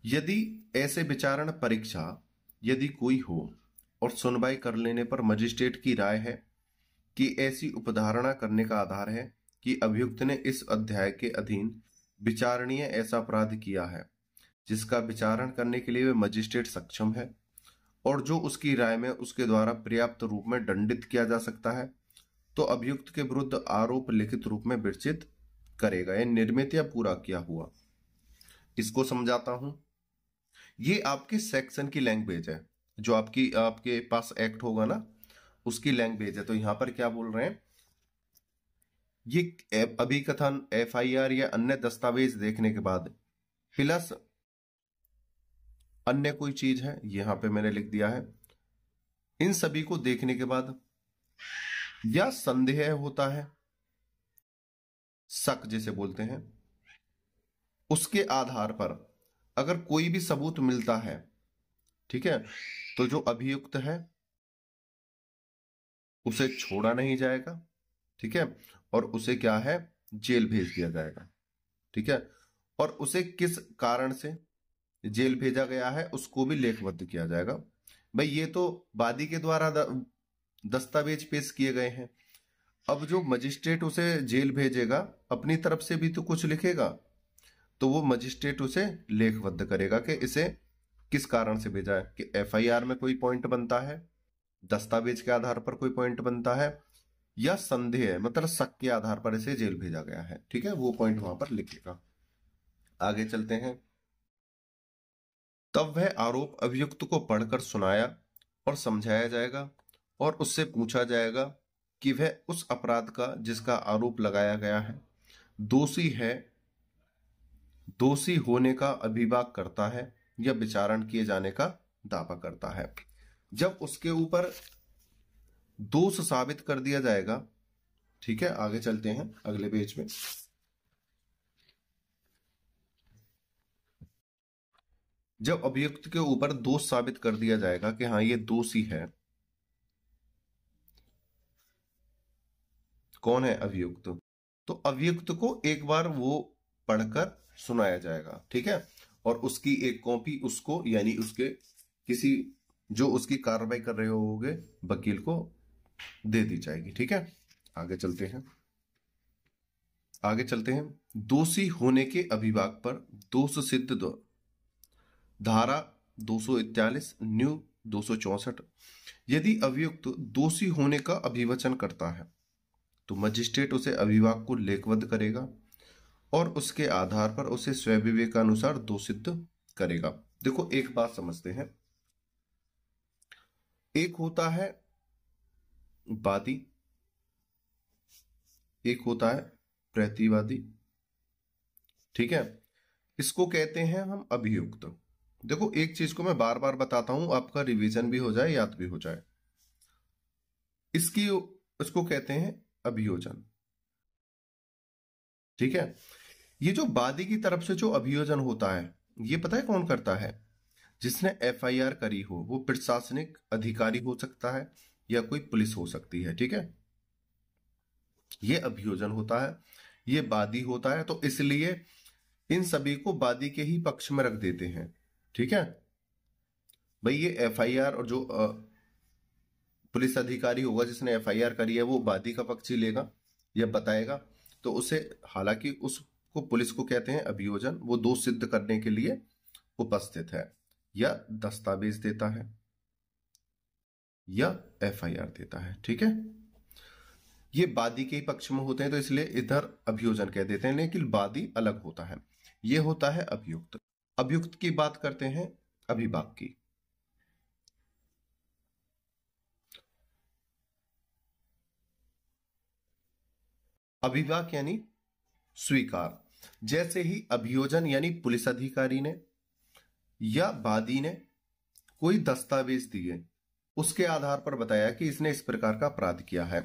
यदि ऐसे विचारण परीक्षा यदि कोई हो और सुनवाई कर लेने पर मजिस्ट्रेट की राय है कि ऐसी उपधारणा करने का आधार है कि अभियुक्त ने इस अध्याय के अधीन विचारणीय ऐसा अपराध किया है जिसका विचारण करने के लिए मजिस्ट्रेट सक्षम है, और जो उसकी राय में उसके द्वारा पर्याप्त रूप में दंडित किया जा सकता है, तो अभियुक्त के विरुद्ध आरोप लिखित रूप में विरचित करेगा। यह निर्मित या पूरा किया हुआ। इसको समझाता हूं। ये आपके सेक्शन की लैंग्वेज है, जो आपके पास एक्ट होगा ना, उसकी लैंग्वेज है। तो यहां पर क्या बोल रहे हैं? ये अभिकथन, एफआईआर या अन्य दस्तावेज देखने के बाद प्लस अन्य कोई चीज है, यहां पे मैंने लिख दिया है, इन सभी को देखने के बाद या संदेह होता है, शक जिसे बोलते हैं, उसके आधार पर अगर कोई भी सबूत मिलता है, ठीक है, तो जो अभियुक्त है उसे छोड़ा नहीं जाएगा। ठीक है, और उसे क्या है? जेल भेज दिया जाएगा। ठीक है, और उसे किस कारण से जेल भेजा गया है उसको भी लेखबद्ध किया जाएगा। भाई ये तो वादी के द्वारा दस्तावेज पेश किए गए हैं। अब जो मजिस्ट्रेट उसे जेल भेजेगा अपनी तरफ से भी तो कुछ लिखेगा, तो वो मजिस्ट्रेट उसे लेखबद्ध करेगा कि इसे किस कारण से भेजा है, कि एफआईआर में कोई पॉइंट बनता है, दस्तावेज के आधार पर कोई पॉइंट बनता है, या संदेह मतलब शक के आधार पर इसे जेल भेजा गया है। ठीक है, वो पॉइंट वहां पर लिखेगा। आगे चलते हैं। तब वह आरोप अभियुक्त को पढ़कर सुनाया और समझाया जाएगा और उससे पूछा जाएगा कि वह उस अपराध का जिसका आरोप लगाया गया है दोषी है, दोषी होने का अभिभाग करता है या विचारण किए जाने का दावा करता है। जब उसके ऊपर दोष साबित कर दिया जाएगा, ठीक है, आगे चलते हैं अगले पेज में। जब अभियुक्त के ऊपर दोष साबित कर दिया जाएगा कि हाँ ये दोषी है, कौन है अभियुक्त, तो अभियुक्त को एक बार वो पढ़कर सुनाया जाएगा, ठीक है, और उसकी एक कॉपी उसको यानी उसके किसी जो उसकी कार्रवाई कर रहे होंगे वकील को दे दी जाएगी, ठीक है। आगे चलते हैं, आगे चलते हैं। दोषी होने के अभिभाग पर दोष सिद्ध धारा 241 न्यू 264। यदि अभियुक्त दोषी होने का अभिवचन करता है तो मजिस्ट्रेट उसे अभिभाग को लेखबद्ध करेगा और उसके आधार पर उसे स्वविवेकानुसार दोषित करेगा। देखो एक बात समझते हैं, एक होता है वादी, एक होता है प्रतिवादी, ठीक है, इसको कहते हैं हम अभियुक्त। देखो एक चीज को मैं बार बार बताता हूं, आपका रिवीजन भी हो जाए, याद भी हो जाए। इसको कहते हैं अभियोजन, ठीक है। ये जो वादी की तरफ से जो अभियोजन होता है, ये पता है कौन करता है? जिसने एफआईआर करी हो, वो प्रशासनिक अधिकारी हो सकता है या कोई पुलिस हो सकती है, ठीक है। ये अभियोजन होता है, ये वादी होता है, तो इसलिए इन सभी को वादी के ही पक्ष में रख देते हैं, ठीक है। भाई ये एफआईआर और जो पुलिस अधिकारी होगा जिसने एफआईआर करी है वो वादी का पक्ष ही लेगा या बताएगा, तो उसे, हालांकि उसको पुलिस को कहते हैं अभियोजन, वो दोष सिद्ध करने के लिए उपस्थित है या दस्तावेज देता है या एफआईआर देता है, ठीक है। ये वादी के ही पक्ष में होते हैं तो इसलिए इधर अभियोजन कह देते हैं, लेकिन वादी अलग होता है, ये होता है अभियुक्त। अभियुक्त की बात करते हैं अभिभाग की। अभिभाग यानी स्वीकार। जैसे ही अभियोजन यानी पुलिस अधिकारी ने या वादी ने कोई दस्तावेज दिए, उसके आधार पर बताया कि इसने इस प्रकार का अपराध किया है,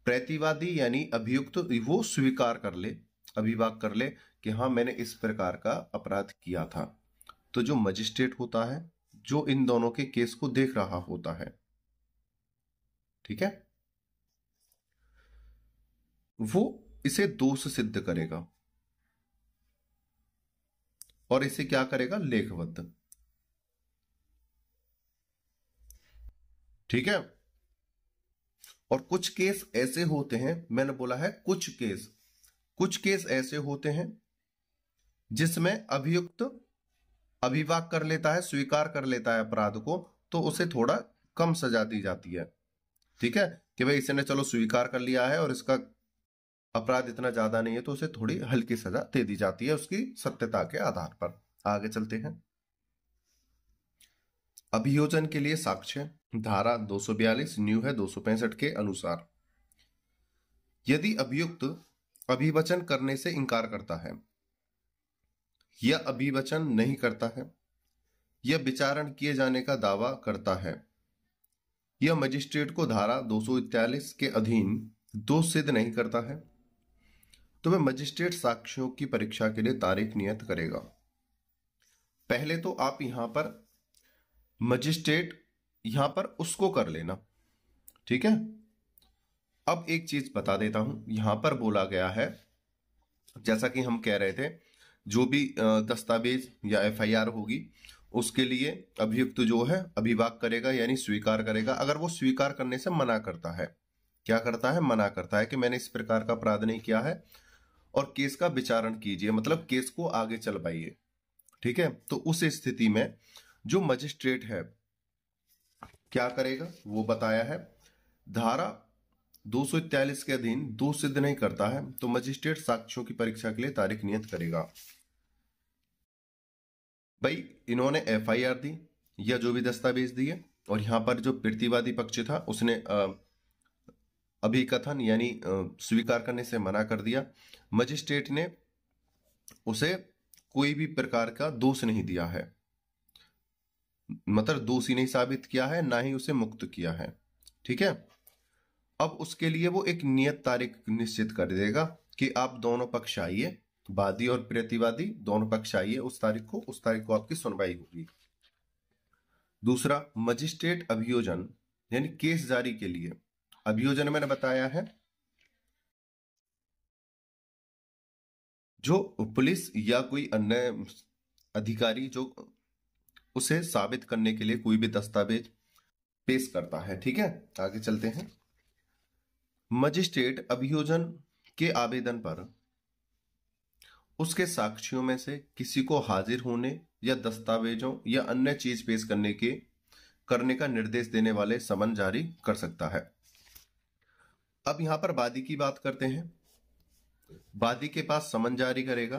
प्रतिवादी यानी अभियुक्त वो स्वीकार कर ले, अभिभाग कर ले कि हाँ मैंने इस प्रकार का अपराध किया था, तो जो मजिस्ट्रेट होता है जो इन दोनों के केस को देख रहा होता है, ठीक है, वो इसे दोष सिद्ध करेगा और इसे क्या करेगा, लेखबद्ध, ठीक है। और कुछ केस ऐसे होते हैं, मैंने बोला है कुछ केस ऐसे होते हैं जिसमें अभियुक्त अभिभाग कर लेता है, स्वीकार कर लेता है अपराध को, तो उसे थोड़ा कम सजा दी जाती है, ठीक है, कि भाई इसने चलो स्वीकार कर लिया है और इसका अपराध इतना ज्यादा नहीं है तो उसे थोड़ी हल्की सजा दे दी जाती है उसकी सत्यता के आधार पर। आगे चलते हैं। अभियोजन के लिए साक्ष्य धारा 242 न्यू है 265 के अनुसार, यदि अभियुक्त अभिवचन करने से इंकार करता है या अभिवचन नहीं करता है या विचारण किए जाने का दावा करता है या मजिस्ट्रेट को धारा 241 के अधीन दोष सिद्ध नहीं करता है, तो वह मजिस्ट्रेट साक्ष्यों की परीक्षा के लिए तारीख नियत करेगा। पहले तो आप यहां पर मजिस्ट्रेट यहां पर उसको कर लेना, ठीक है। अब एक चीज बता देता हूं, यहां पर बोला गया है, जैसा कि हम कह रहे थे, जो भी दस्तावेज या एफआईआर होगी उसके लिए अभियुक्त जो है अभिभाग करेगा यानी स्वीकार करेगा। अगर वो स्वीकार करने से मना करता है, क्या करता है, मना करता है कि मैंने इस प्रकार का अपराध नहीं किया है और केस का विचारण कीजिए, मतलब केस को आगे चलवाइए, ठीक है, तो उस स्थिति में जो मजिस्ट्रेट है क्या करेगा वो बताया है, धारा 241 के अधीन दोष सिद्ध नहीं करता है तो मजिस्ट्रेट साक्ष्यों की परीक्षा के लिए तारीख नियत करेगा। भाई इन्होंने एफआईआर दी या जो भी दस्तावेज दिए और यहां पर जो प्रतिवादी पक्ष था उसने अभिकथन यानी स्वीकार करने से मना कर दिया, मजिस्ट्रेट ने उसे कोई भी प्रकार का दोष नहीं दिया है, मतलब दोषी नहीं साबित किया है, ना ही उसे मुक्त किया है। ठीक है, अब उसके लिए वो एक नियत तारीख निश्चित कर देगा कि आप दोनों पक्ष आइए, वादी और प्रतिवादी दोनों पक्ष आइए उस तारीख को आपकी सुनवाई होगी। दूसरा, मजिस्ट्रेट अभियोजन यानी केस जारी के लिए। अभियोजन मैंने बताया है जो पुलिस या कोई अन्य अधिकारी जो उसे साबित करने के लिए कोई भी दस्तावेज पेश करता है। ठीक है, आगे चलते हैं। मजिस्ट्रेट अभियोजन के आवेदन पर उसके साक्षियों में से किसी को हाजिर होने या दस्तावेजों या अन्य चीज पेश करने का निर्देश देने वाले समन जारी कर सकता है। अब यहां पर वादी की बात करते हैं। वादी के पास समन जारी करेगा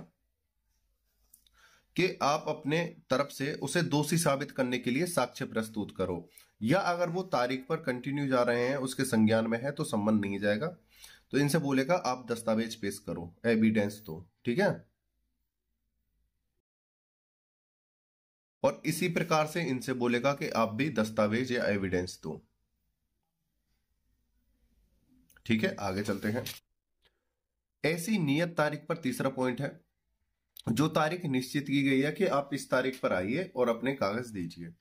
कि आप अपने तरफ से उसे दोषी साबित करने के लिए साक्ष्य प्रस्तुत करो, या अगर वो तारीख पर कंटिन्यू जा रहे हैं, उसके संज्ञान में है, तो सम्मन नहीं जाएगा, तो इनसे बोलेगा आप दस्तावेज पेश करो, एविडेंस दो। ठीक है, और इसी प्रकार से इनसे बोलेगा कि आप भी दस्तावेज या एविडेंस दो। ठीक है, आगे चलते हैं। ऐसी नियत तारीख पर तीसरा पॉइंट है, जो तारीख निश्चित की गई है कि आप इस तारीख पर आइए और अपने कागज दीजिए।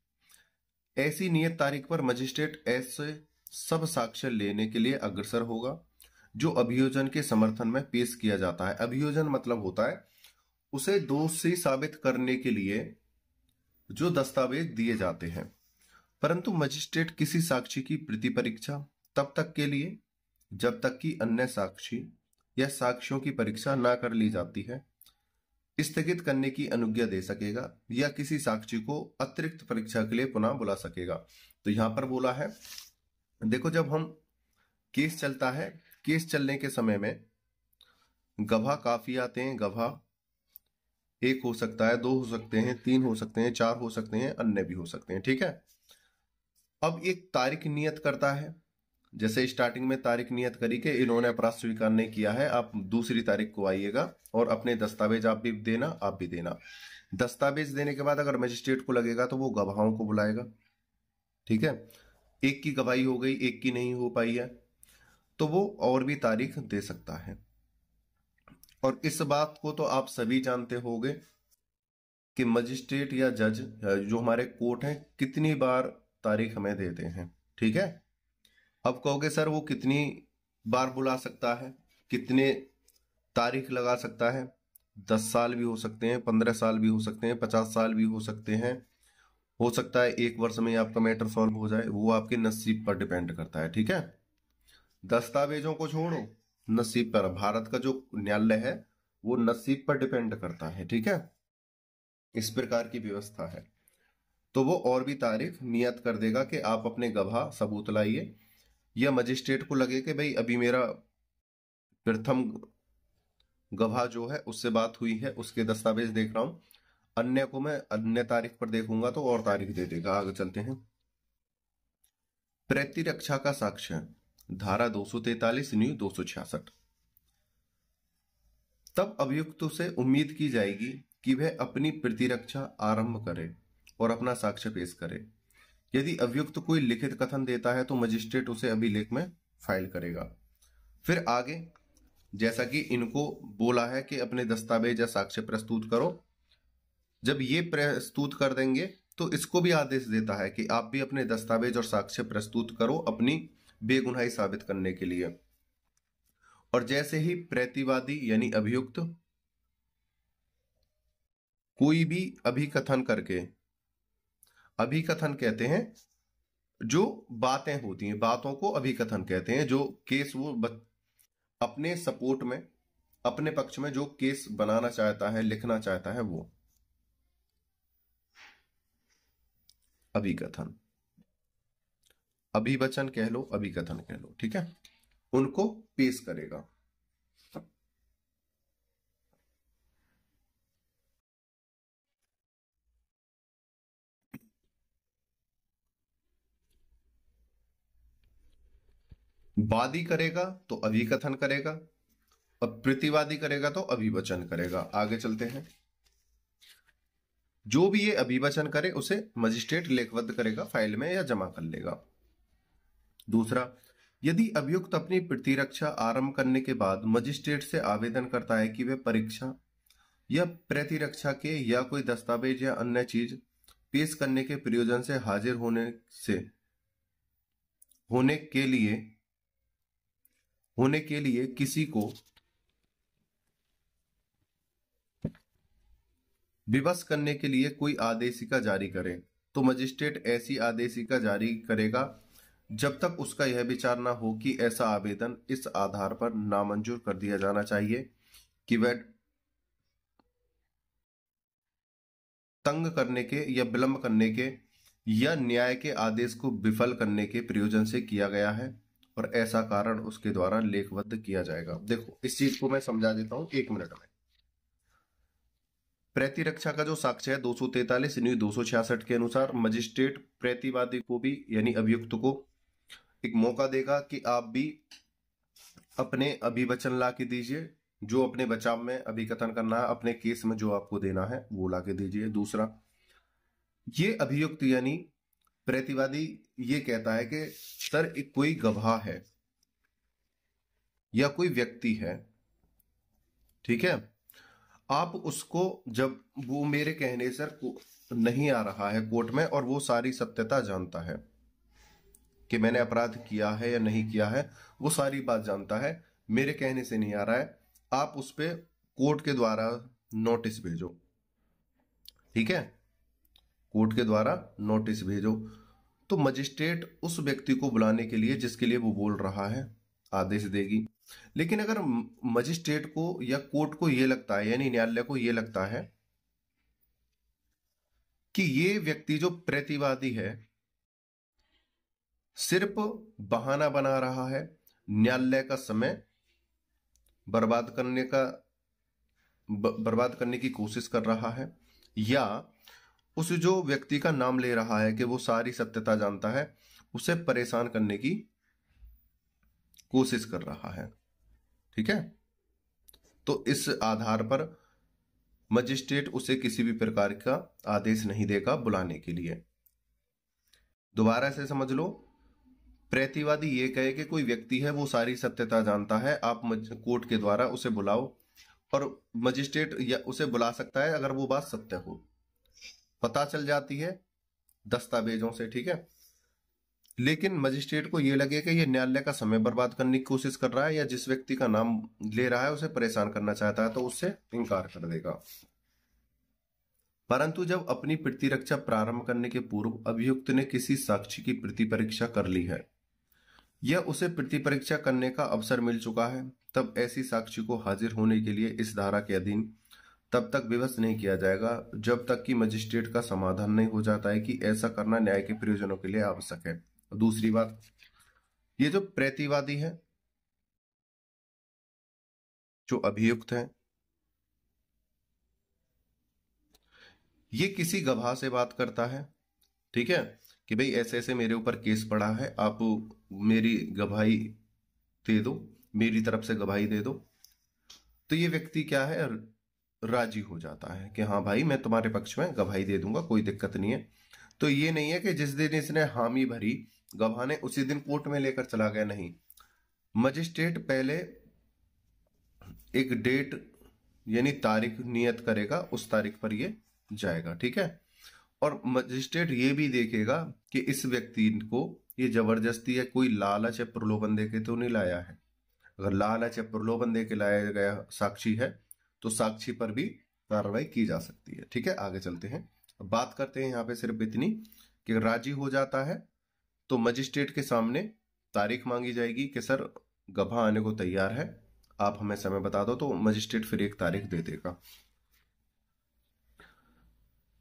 ऐसी नियत तारीख पर मजिस्ट्रेट ऐसे सब साक्ष्य लेने के लिए अग्रसर होगा जो अभियोजन के समर्थन में पेश किया जाता है। अभियोजन मतलब होता है उसे दोषी साबित करने के लिए जो दस्तावेज दिए जाते हैं, परंतु मजिस्ट्रेट किसी साक्षी की प्रति परीक्षा तब तक के लिए जब तक कि अन्य साक्षी या साक्ष्यों की परीक्षा ना कर ली जाती है स्थगित करने की अनुज्ञा दे सकेगा, या किसी साक्षी को अतिरिक्त परीक्षा के लिए पुनः बुला सकेगा। तो यहां पर बोला है, देखो जब हम केस चलता है, केस चलने के समय में गवाह काफी आते हैं। गवाह एक हो सकता है, दो हो सकते हैं, तीन हो सकते हैं, चार हो सकते हैं, अन्य भी हो सकते हैं। ठीक है, अब एक तारीख नियत करता है, जैसे स्टार्टिंग में तारीख नियत करी कि इन्होंने अपराध स्वीकार नहीं किया है, आप दूसरी तारीख को आइएगा और अपने दस्तावेज आप भी देना, आप भी देना। दस्तावेज देने के बाद अगर मजिस्ट्रेट को लगेगा तो वो गवाहों को बुलाएगा। ठीक है, एक की गवाही हो गई, एक की नहीं हो पाई है, तो वो और भी तारीख दे सकता है। और इस बात को तो आप सभी जानते होंगे कि मजिस्ट्रेट या जज जो हमारे कोर्ट हैं कितनी बार तारीख हमें देते हैं। ठीक है, अब कहोगे सर वो कितनी बार बुला सकता है, कितने तारीख लगा सकता है? 10 साल भी हो सकते हैं, 15 साल भी हो सकते हैं, 50 साल भी हो सकते हैं, हो सकता है 1 वर्ष में आपका मैटर सॉल्व हो जाए, वो आपके नसीब पर डिपेंड करता है। ठीक है, दस्तावेजों को छोड़ो, नसीब पर, भारत का जो न्यायालय है वो नसीब पर डिपेंड करता है। ठीक है, इस प्रकार की व्यवस्था है। तो वो और भी तारीख नियत कर देगा कि आप अपने गवाह सबूत लाइए, या मजिस्ट्रेट को लगे कि भाई अभी मेरा प्रथम गवाह जो है उससे बात हुई है, उसके दस्तावेज देख रहा हूं, अन्य को मैं अन्य तारीख पर देखूंगा, तो और तारीख दे देगा। आगे चलते हैं। प्रतिरक्षा का साक्ष्य, धारा 243 न्यू 266। तब अभियुक्त से उम्मीद की जाएगी कि वह अपनी प्रतिरक्षा आरंभ करे और अपना साक्ष्य पेश करे। यदि अभियुक्त कोई लिखित कथन देता है तो मजिस्ट्रेट उसे अभिलेख में फाइल करेगा। फिर आगे जैसा कि इनको बोला है कि अपने दस्तावेज या साक्ष्य प्रस्तुत करो, जब ये प्रस्तुत कर देंगे तो इसको भी आदेश देता है कि आप भी अपने दस्तावेज और साक्ष्य प्रस्तुत करो अपनी बेगुनाही साबित करने के लिए। और जैसे ही प्रतिवादी यानी अभियुक्त कोई भी अभिकथन करके, अभिकथन कहते हैं जो बातें होती हैं, बातों को अभिकथन कहते हैं, जो केस वो अपने सपोर्ट में, अपने पक्ष में जो केस बनाना चाहता है, लिखना चाहता है, वो अभिकथन, अभिवचन कह लो, अभिकथन कह लो। ठीक है, उनको पेश करेगा। वादी करेगा तो अभिकथन करेगा, और प्रतिवादी करेगा तो अभिवचन करेगा। आगे चलते हैं। जो भी ये अभिवचन करे उसे मजिस्ट्रेट लेखबद्ध करेगा फाइल में या जमा कर लेगा। दूसरा, यदि अभियुक्त अपनी प्रतिरक्षा आरंभ करने के बाद मजिस्ट्रेट से आवेदन करता है कि वे परीक्षा या प्रतिरक्षा के या कोई दस्तावेज या अन्य चीज पेश करने के प्रयोजन से हाजिर होने के लिए किसी को विवश करने के लिए कोई आदेशिका जारी करे, तो मजिस्ट्रेट ऐसी आदेशिका जारी करेगा जब तक उसका यह विचार न हो कि ऐसा आवेदन इस आधार पर नामंजूर कर दिया जाना चाहिए कि वह तंग करने के या विलंब करने के या न्याय के आदेश को विफल करने के प्रयोजन से किया गया है और ऐसा कारण उसके द्वारा लेखबद्ध किया जाएगा। देखो, इस चीज को मैं समझा देता हूं 1 मिनट में। प्रतिरक्षा का जो साक्ष्य है 243 यानी 266 के अनुसार मजिस्ट्रेट प्रतिवादी को भी यानी अभियुक्त को एक मौका देगा कि आप भी अपने अभिवचन ला के दीजिए, जो अपने बचाव में अभिकथन करना है, अपने केस में जो आपको देना है वो ला के दीजिए। दूसरा, ये अभियुक्त यानी प्रतिवादी ये कहता है कि सर एक कोई गवाह है या कोई व्यक्ति है, ठीक है, आप उसको, जब वो मेरे कहने से नहीं आ रहा है कोर्ट में और वो सारी सत्यता जानता है कि मैंने अपराध किया है या नहीं किया है, वो सारी बात जानता है, मेरे कहने से नहीं आ रहा है, आप उस पे कोर्ट के द्वारा नोटिस भेजो, ठीक है, कोर्ट के द्वारा नोटिस भेजो। तो मजिस्ट्रेट उस व्यक्ति को बुलाने के लिए जिसके लिए वो बोल रहा है आदेश देगी। लेकिन अगर मजिस्ट्रेट को या कोर्ट को ये लगता है, यानी न्यायालय को ये लगता है कि ये व्यक्ति जो प्रतिवादी है सिर्फ बहाना बना रहा है, न्यायालय का समय बर्बाद करने की कोशिश कर रहा है, या उस जो व्यक्ति का नाम ले रहा है कि वो सारी सत्यता जानता है, उसे परेशान करने की कोशिश कर रहा है, ठीक है, तो इस आधार पर मजिस्ट्रेट उसे किसी भी प्रकार का आदेश नहीं देगा बुलाने के लिए। दोबारा से समझ लो, प्रतिवादी ये कहे कि कोई व्यक्ति है वो सारी सत्यता जानता है, आप कोर्ट के द्वारा उसे बुलाओ, और मजिस्ट्रेट या उसे बुला सकता है अगर वो बात सत्य हो, पता चल जाती है दस्तावेजों से, ठीक है। लेकिन मजिस्ट्रेट को ये लगे कि ये न्यायालय का समय बर्बाद करने की कोशिश कर रहा है या जिस व्यक्ति का नाम ले रहा है उसे परेशान करना चाहता है, तो उससे इनकार कर देगा। परंतु जब अपनी प्रतिरक्षा प्रारंभ करने के पूर्व अभियुक्त ने किसी साक्षी की प्रतिपरीक्षा कर ली है या उसे प्रतिपरीक्षा करने का अवसर मिल चुका है, तब ऐसी साक्षी को हाजिर होने के लिए इस धारा के अधीन तब तक विवश नहीं किया जाएगा जब तक कि मजिस्ट्रेट का समाधान नहीं हो जाता है कि ऐसा करना न्याय के प्रयोजनों के लिए आवश्यक है। दूसरी बात, ये जो प्रतिवादी है, जो अभियुक्त है, ये किसी गवाह से बात करता है, ठीक है, कि भाई ऐसे ऐसे मेरे ऊपर केस पड़ा है, आप मेरी गवाही दे दो, मेरी तरफ से गवाही दे दो। तो ये व्यक्ति क्या है, राजी हो जाता है कि हाँ भाई मैं तुम्हारे पक्ष में गवाही दे दूंगा, कोई दिक्कत नहीं है। तो ये नहीं है कि जिस दिन इसने हामी भरी गवाह ने उसी दिन कोर्ट में लेकर चला गया, नहीं, मजिस्ट्रेट पहले एक डेट यानी तारीख नियत करेगा, उस तारीख पर ये जाएगा, ठीक है। और मजिस्ट्रेट ये भी देखेगा कि इस व्यक्ति को ये जबरदस्ती है, कोई लालच या प्रलोभन देके तो नहीं लाया है। अगर लालच या प्रलोभन देके लाया गया साक्षी है तो साक्षी पर भी कार्रवाई की जा सकती है, ठीक है। आगे चलते हैं, बात करते हैं यहाँ पे सिर्फ इतनी कि राजी हो जाता है तो मजिस्ट्रेट के सामने तारीख मांगी जाएगी कि सर गवाह आने को तैयार है, आप हमें समय बता दो, तो मजिस्ट्रेट फिर एक तारीख दे देगा।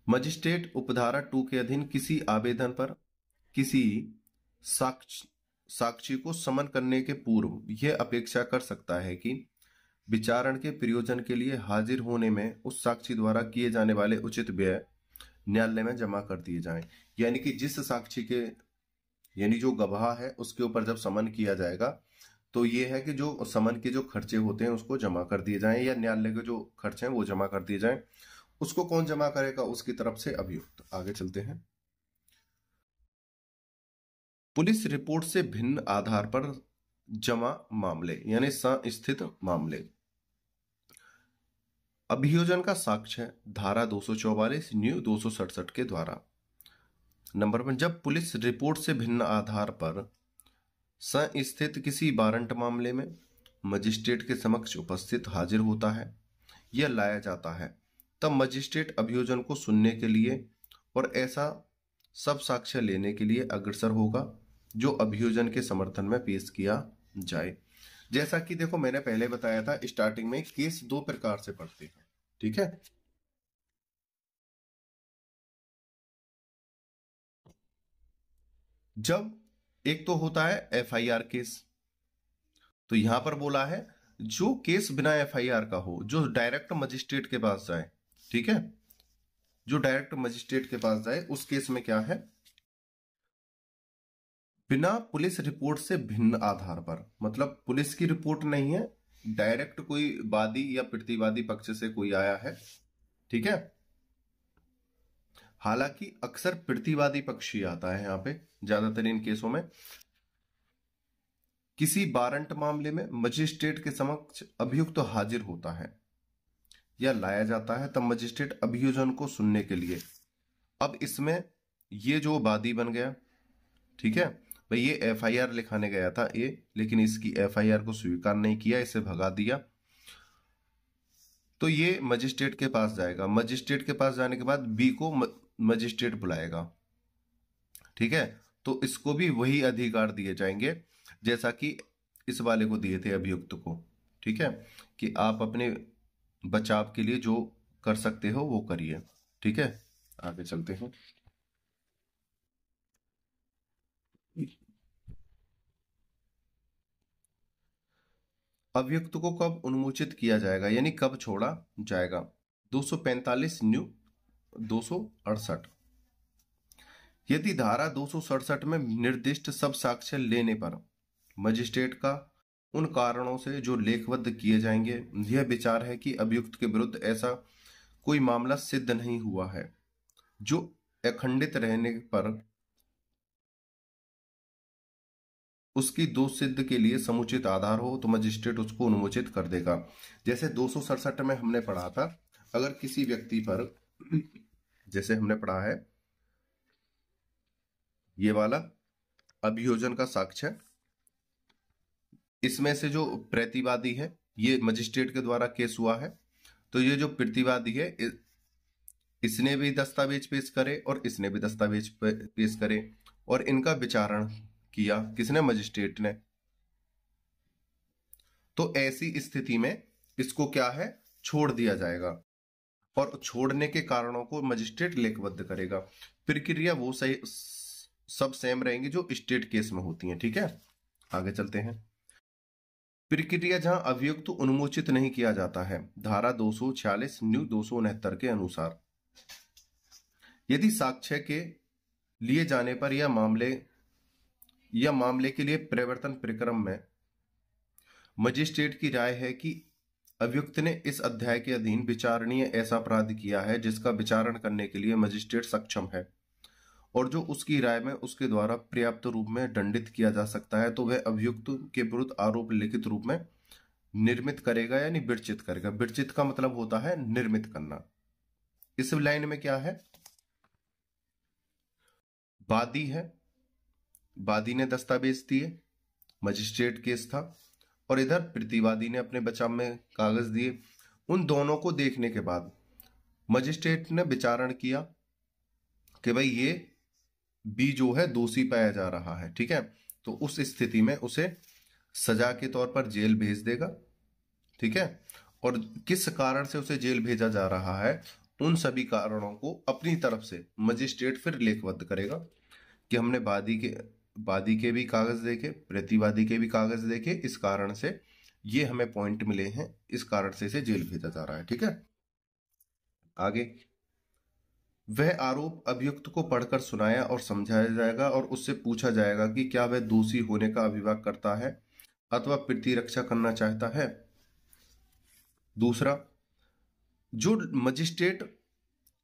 मजिस्ट्रेट उपधारा 2 के अधीन किसी आवेदन पर किसी साक्षी को समन करने के पूर्व यह अपेक्षा कर सकता है कि विचारण के प्रयोजन के लिए हाजिर होने में उस साक्षी द्वारा किए जाने वाले उचित व्यय न्यायालय में जमा कर दिए जाएं। यानी कि जिस साक्षी के यानी जो गवाह है उसके ऊपर जब समन किया जाएगा तो ये है कि जो समन के जो खर्चे होते हैं उसको जमा कर दिए जाएं या न्यायालय के जो खर्चे हैं वो जमा कर दिए जाएं। उसको कौन जमा करेगा? उसकी तरफ से अभियुक्त। आगे चलते हैं। पुलिस रिपोर्ट से भिन्न आधार पर जमा मामले यानी संस्थित मामले। अभियोजन का साक्ष्य धारा 244 न्यू 267 के द्वारा। नंबर 1, जब पुलिस रिपोर्ट से भिन्न आधार पर संस्थित किसी वारंट मामले में मजिस्ट्रेट के समक्ष उपस्थित हाजिर होता है या लाया जाता है, तब मजिस्ट्रेट अभियोजन को सुनने के लिए और ऐसा सब साक्ष्य लेने के लिए अग्रसर होगा जो अभियोजन के समर्थन में पेश किया जाए। जैसा कि देखो मैंने पहले बताया था, स्टार्टिंग में केस दो प्रकार से पढ़ते हैं, ठीक है। जब एक तो होता है एफआईआर केस, तो यहां पर बोला है जो केस बिना एफआईआर का हो, जो डायरेक्ट मजिस्ट्रेट के पास जाए, ठीक है, जो डायरेक्ट मजिस्ट्रेट के पास जाए, उस केस में क्या है, बिना पुलिस रिपोर्ट से भिन्न आधार पर, मतलब पुलिस की रिपोर्ट नहीं है, डायरेक्ट कोई वादी या प्रतिवादी पक्ष से कोई आया है, ठीक है। हालांकि अक्सर प्रतिवादी पक्ष ही आता है यहां पे ज्यादातर इन केसों में। किसी वारंट मामले में मजिस्ट्रेट के समक्ष अभियुक्त तो हाजिर होता है या लाया जाता है, तब मजिस्ट्रेट अभियोजन को सुनने के लिए, अब इसमें ये जो वादी बन गया, ठीक है भाई, ये एफआईआर लिखाने गया था ए, लेकिन इसकी एफआईआर को स्वीकार नहीं किया, इसे भगा दिया, तो ये मजिस्ट्रेट के पास जाएगा। मजिस्ट्रेट के पास जाने के बाद बी को मजिस्ट्रेट बुलाएगा, ठीक है, तो इसको भी वही अधिकार दिए जाएंगे जैसा कि इस वाले को दिए थे अभियुक्त को, ठीक है, कि आप अपने बचाव के लिए जो कर सकते हो वो करिए, ठीक है। आगे चलते हैं। अभियुक्त को कब उन्मोचित किया जाएगा यानी कब छोड़ा जाएगा? 245 न्यू 268। यदि धारा 267 में निर्दिष्ट सब साक्ष्य लेने पर मजिस्ट्रेट का उन कारणों से जो लेखबद्ध किए जाएंगे यह विचार है कि अभियुक्त के विरुद्ध ऐसा कोई मामला सिद्ध नहीं हुआ है जो अखंडित रहने पर उसकी दोष सिद्ध के लिए समुचित आधार हो, तो मजिस्ट्रेट उसको उन्मोचित कर देगा। जैसे 267 में हमने पढ़ा था, अगर किसी व्यक्ति पर, जैसे हमने पढ़ा है ये वाला अभियोजन का साक्ष्य, इसमें से जो प्रतिवादी है ये मजिस्ट्रेट के द्वारा केस हुआ है, तो ये जो प्रतिवादी है इसने भी दस्तावेज पेश करे और इसने भी दस्तावेज पेश करे और इनका विचारण किया किसने? मजिस्ट्रेट ने। तो ऐसी स्थिति में इसको क्या है, छोड़ दिया जाएगा और छोड़ने के कारणों को मजिस्ट्रेट लेखबद्ध करेगा। प्रक्रिया वो सही सब सेम रहेंगी जो स्टेट केस में होती हैं, ठीक है। आगे चलते हैं। प्रक्रिया जहां अभियुक्त उन्मोचित नहीं किया जाता है, धारा 246 न्यू 269 के अनुसार यदि साक्ष्य के लिए जाने पर या मामले के लिए प्रवर्तन प्रक्रम में मजिस्ट्रेट की राय है कि अभियुक्त ने इस अध्याय के अधीन विचारणीय ऐसा अपराध किया है जिसका विचारण करने के लिए मजिस्ट्रेट सक्षम है और जो उसकी राय में उसके द्वारा पर्याप्त रूप में दंडित किया जा सकता है, तो वह अभियुक्त के विरुद्ध आरोप लिखित रूप में निर्मित करेगा यानी विरचित करेगा। विरचित का मतलब होता है निर्मित करना। इस लाइन में क्या है, वादी है, वादी ने दस्तावेज दिए, मजिस्ट्रेट केस था, और इधर प्रतिवादी ने अपने बचाव में कागज दिए। उन दोनों को देखने के बाद मजिस्ट्रेट ने विचारण किया कि भाई ये बी जो है दोषी पाया जा रहा है, ठीक है, तो उस स्थिति में उसे सजा के तौर पर जेल भेज देगा, ठीक है। और किस कारण से उसे जेल भेजा जा रहा है, उन सभी कारणों को अपनी तरफ से मजिस्ट्रेट फिर लेखबद्ध करेगा कि हमने वादी के भी कागज देखे, प्रतिवादी के भी कागज देखे, इस कारण से ये हमें पॉइंट मिले हैं, इस कारण से इसे जेल भेजा जा रहा है, ठीक है। आगे, वह आरोप अभियुक्त को पढ़कर सुनाया और समझाया जाएगा और उससे पूछा जाएगा कि क्या वह दोषी होने का अभियोग करता है अथवा प्रतिरक्षा करना चाहता है। दूसरा, जो मजिस्ट्रेट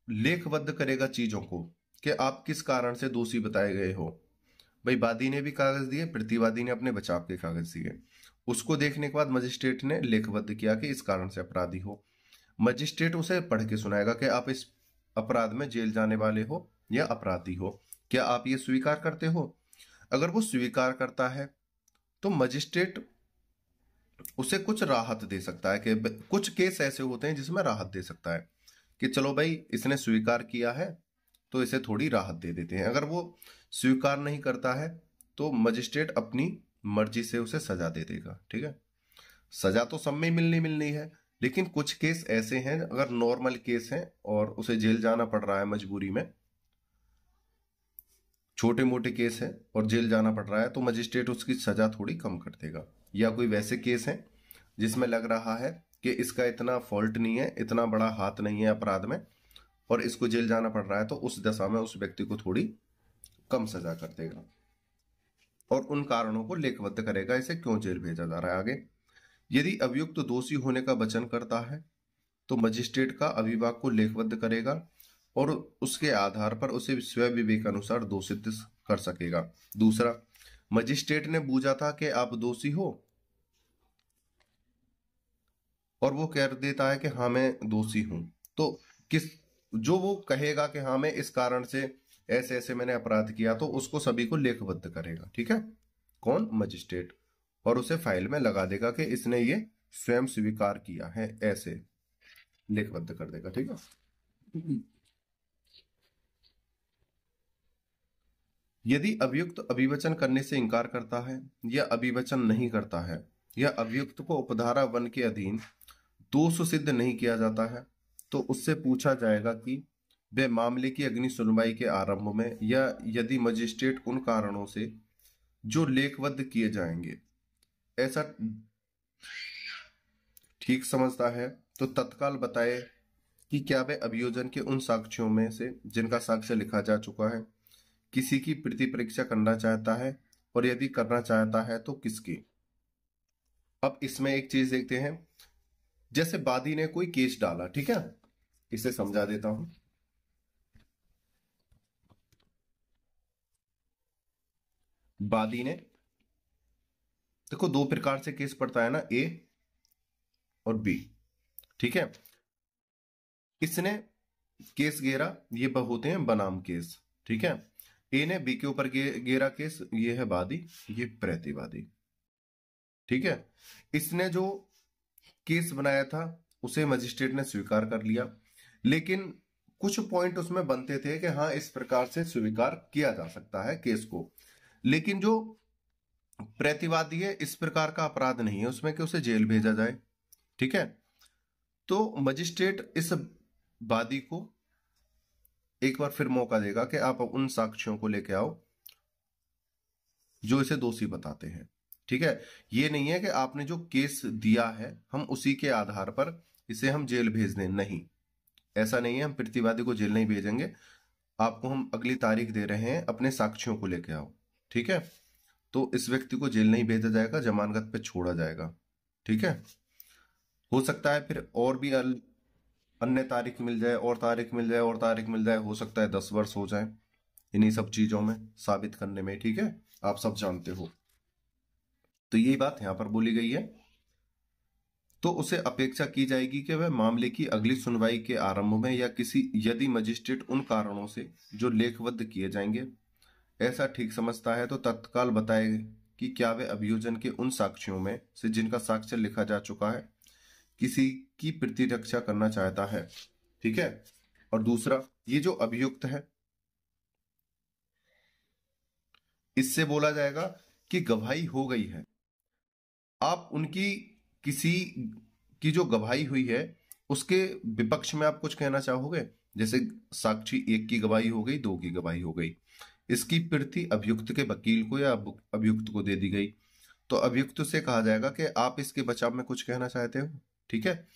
लेखबद्ध करेगा चीजों को कि आप किस कारण से दोषी बताए गए हो। भाई वादी ने भी कागज दिए, प्रतिवादी ने अपने बचाव के कागज दिए। उसको देखने के बाद मजिस्ट्रेट ने लेखबद्ध किया कि इस कारण से अपराधी हो। मजिस्ट्रेट उसे पढ़ के सुनाएगा कि आप इस अपराध में जेल जाने वाले हो या अपराधी हो, क्या आप ये स्वीकार करते हो। अगर वो स्वीकार करता है तो मजिस्ट्रेट उसे कुछ राहत दे सकता है, कि कुछ केस ऐसे होते हैं जिसमें राहत दे सकता है कि चलो भाई इसने स्वीकार किया है तो इसे थोड़ी राहत दे देते हैं। अगर वो स्वीकार नहीं करता है तो मजिस्ट्रेट अपनी मर्जी से उसे सजा दे देगा। ठीक है, सजा तो सब में मिलनी मिलनी है, लेकिन कुछ केस ऐसे हैं, अगर नॉर्मल केस हैं और उसे जेल जाना पड़ रहा है मजबूरी में, छोटे मोटे केस है और जेल जाना पड़ रहा है, तो मजिस्ट्रेट उसकी सजा थोड़ी कम कर देगा। या कोई वैसे केस है जिसमें लग रहा है कि इसका इतना फॉल्ट नहीं है, इतना बड़ा हाथ नहीं है अपराध में और इसको जेल जाना पड़ रहा है, तो उस दशा में उस व्यक्ति को थोड़ी कम सजा कर देगा और उन कारणों को लेखबद्ध करेगा, इसे क्यों जेल भेजा जा रहा है। आगे, यदि अभियुक्त तो दोषी होने का वचन करता है तो मजिस्ट्रेट का अभिभावक को लेखबद्ध करेगा और उसके आधार पर उसे स्वयं विवेक अनुसार दोषित कर सकेगा। दूसरा, मजिस्ट्रेट ने बूझा था कि आप दोषी हो और वो कह देता है कि हाँ मैं दोषी हूं, तो किस जो वो कहेगा कि हाँ मैं इस कारण से ऐसे ऐसे मैंने अपराध किया, तो उसको सभी को लेखबद्ध करेगा। ठीक है, कौन, मजिस्ट्रेट, और उसे फाइल में लगा देगा कि इसने ये स्वयं स्वीकार किया है, ऐसे लेखबद्ध कर देगा। ठीक है, यदि अभियुक्त अभिवचन करने से इनकार करता है या अभिवचन नहीं करता है या अभियुक्त को उपधारा 1 के अधीन दोष सिद्ध नहीं किया जाता है, तो उससे पूछा जाएगा कि वह मामले की अग्नि सुनवाई के आरंभ में या यदि मजिस्ट्रेट उन कारणों से जो लेखबद्ध किए जाएंगे ऐसा ठीक समझता है तो तत्काल बताए कि क्या वह अभियोजन के उन साक्ष्यों में से जिनका साक्ष्य लिखा जा चुका है किसी की प्रति परीक्षा करना चाहता है, और यदि करना चाहता है तो किसकी। अब इसमें एक चीज देखते हैं, जैसे वादी ने कोई केस डाला, ठीक है, इसे समझा देता हूं। वादी ने, देखो दो प्रकार से केस पड़ता है ना, ए और बी। ठीक है, इसने केस घेरा, ये होते हैं बनाम केस। ठीक है, ए ने बी के ऊपर घेरा केस, ये है वादी, ये प्रतिवादी। ठीक है, इसने जो केस बनाया था उसे मजिस्ट्रेट ने स्वीकार कर लिया, लेकिन कुछ पॉइंट उसमें बनते थे कि हाँ इस प्रकार से स्वीकार किया जा सकता है केस को, लेकिन जो प्रतिवादी है इस प्रकार का अपराध नहीं है उसमें कि उसे जेल भेजा जाए। ठीक है, तो मजिस्ट्रेट इस वादी को एक बार फिर मौका देगा कि आप उन साक्ष्यों को लेके आओ जो इसे दोषी बताते हैं। ठीक है, ये नहीं है कि आपने जो केस दिया है हम उसी के आधार पर इसे हम जेल भेज दें, नहीं, ऐसा नहीं है। हम प्रतिवादी को जेल नहीं भेजेंगे, आपको हम अगली तारीख दे रहे हैं, अपने साक्ष्यों को लेके आओ। ठीक है, तो इस व्यक्ति को जेल नहीं भेजा जाएगा, जमानत पे छोड़ा जाएगा। ठीक है, हो सकता है फिर और भी अन्य तारीख मिल जाए, और तारीख मिल जाए, और तारीख मिल जाए, हो सकता है 10 वर्ष हो जाए इन्हीं सब चीजों में साबित करने में। ठीक है, आप सब जानते हो, तो यही बात यहां पर बोली गई है। तो उसे अपेक्षा की जाएगी कि वह मामले की अगली सुनवाई के आरंभ में या किसी, यदि मजिस्ट्रेट उन कारणों से जो लेखबद्ध किए जाएंगे ऐसा ठीक समझता है तो तत्काल बताए कि क्या वह अभियोजन के उन साक्ष्यों में से जिनका साक्ष्य लिखा जा चुका है किसी की प्रतिरक्षा करना चाहता है। ठीक है, और दूसरा, ये जो अभियुक्त है इससे बोला जाएगा कि गवाही हो गई है, आप उनकी किसी की जो गवाही हुई है उसके विपक्ष में आप कुछ कहना चाहोगे, जैसे साक्षी 1 की गवाही हो गई, 2 की गवाही हो गई, इसकी प्रति अभियुक्त के वकील को या अभियुक्त को दे दी गई, तो अभियुक्त से कहा जाएगा कि आप इसके बचाव में कुछ कहना चाहते हो। ठीक है,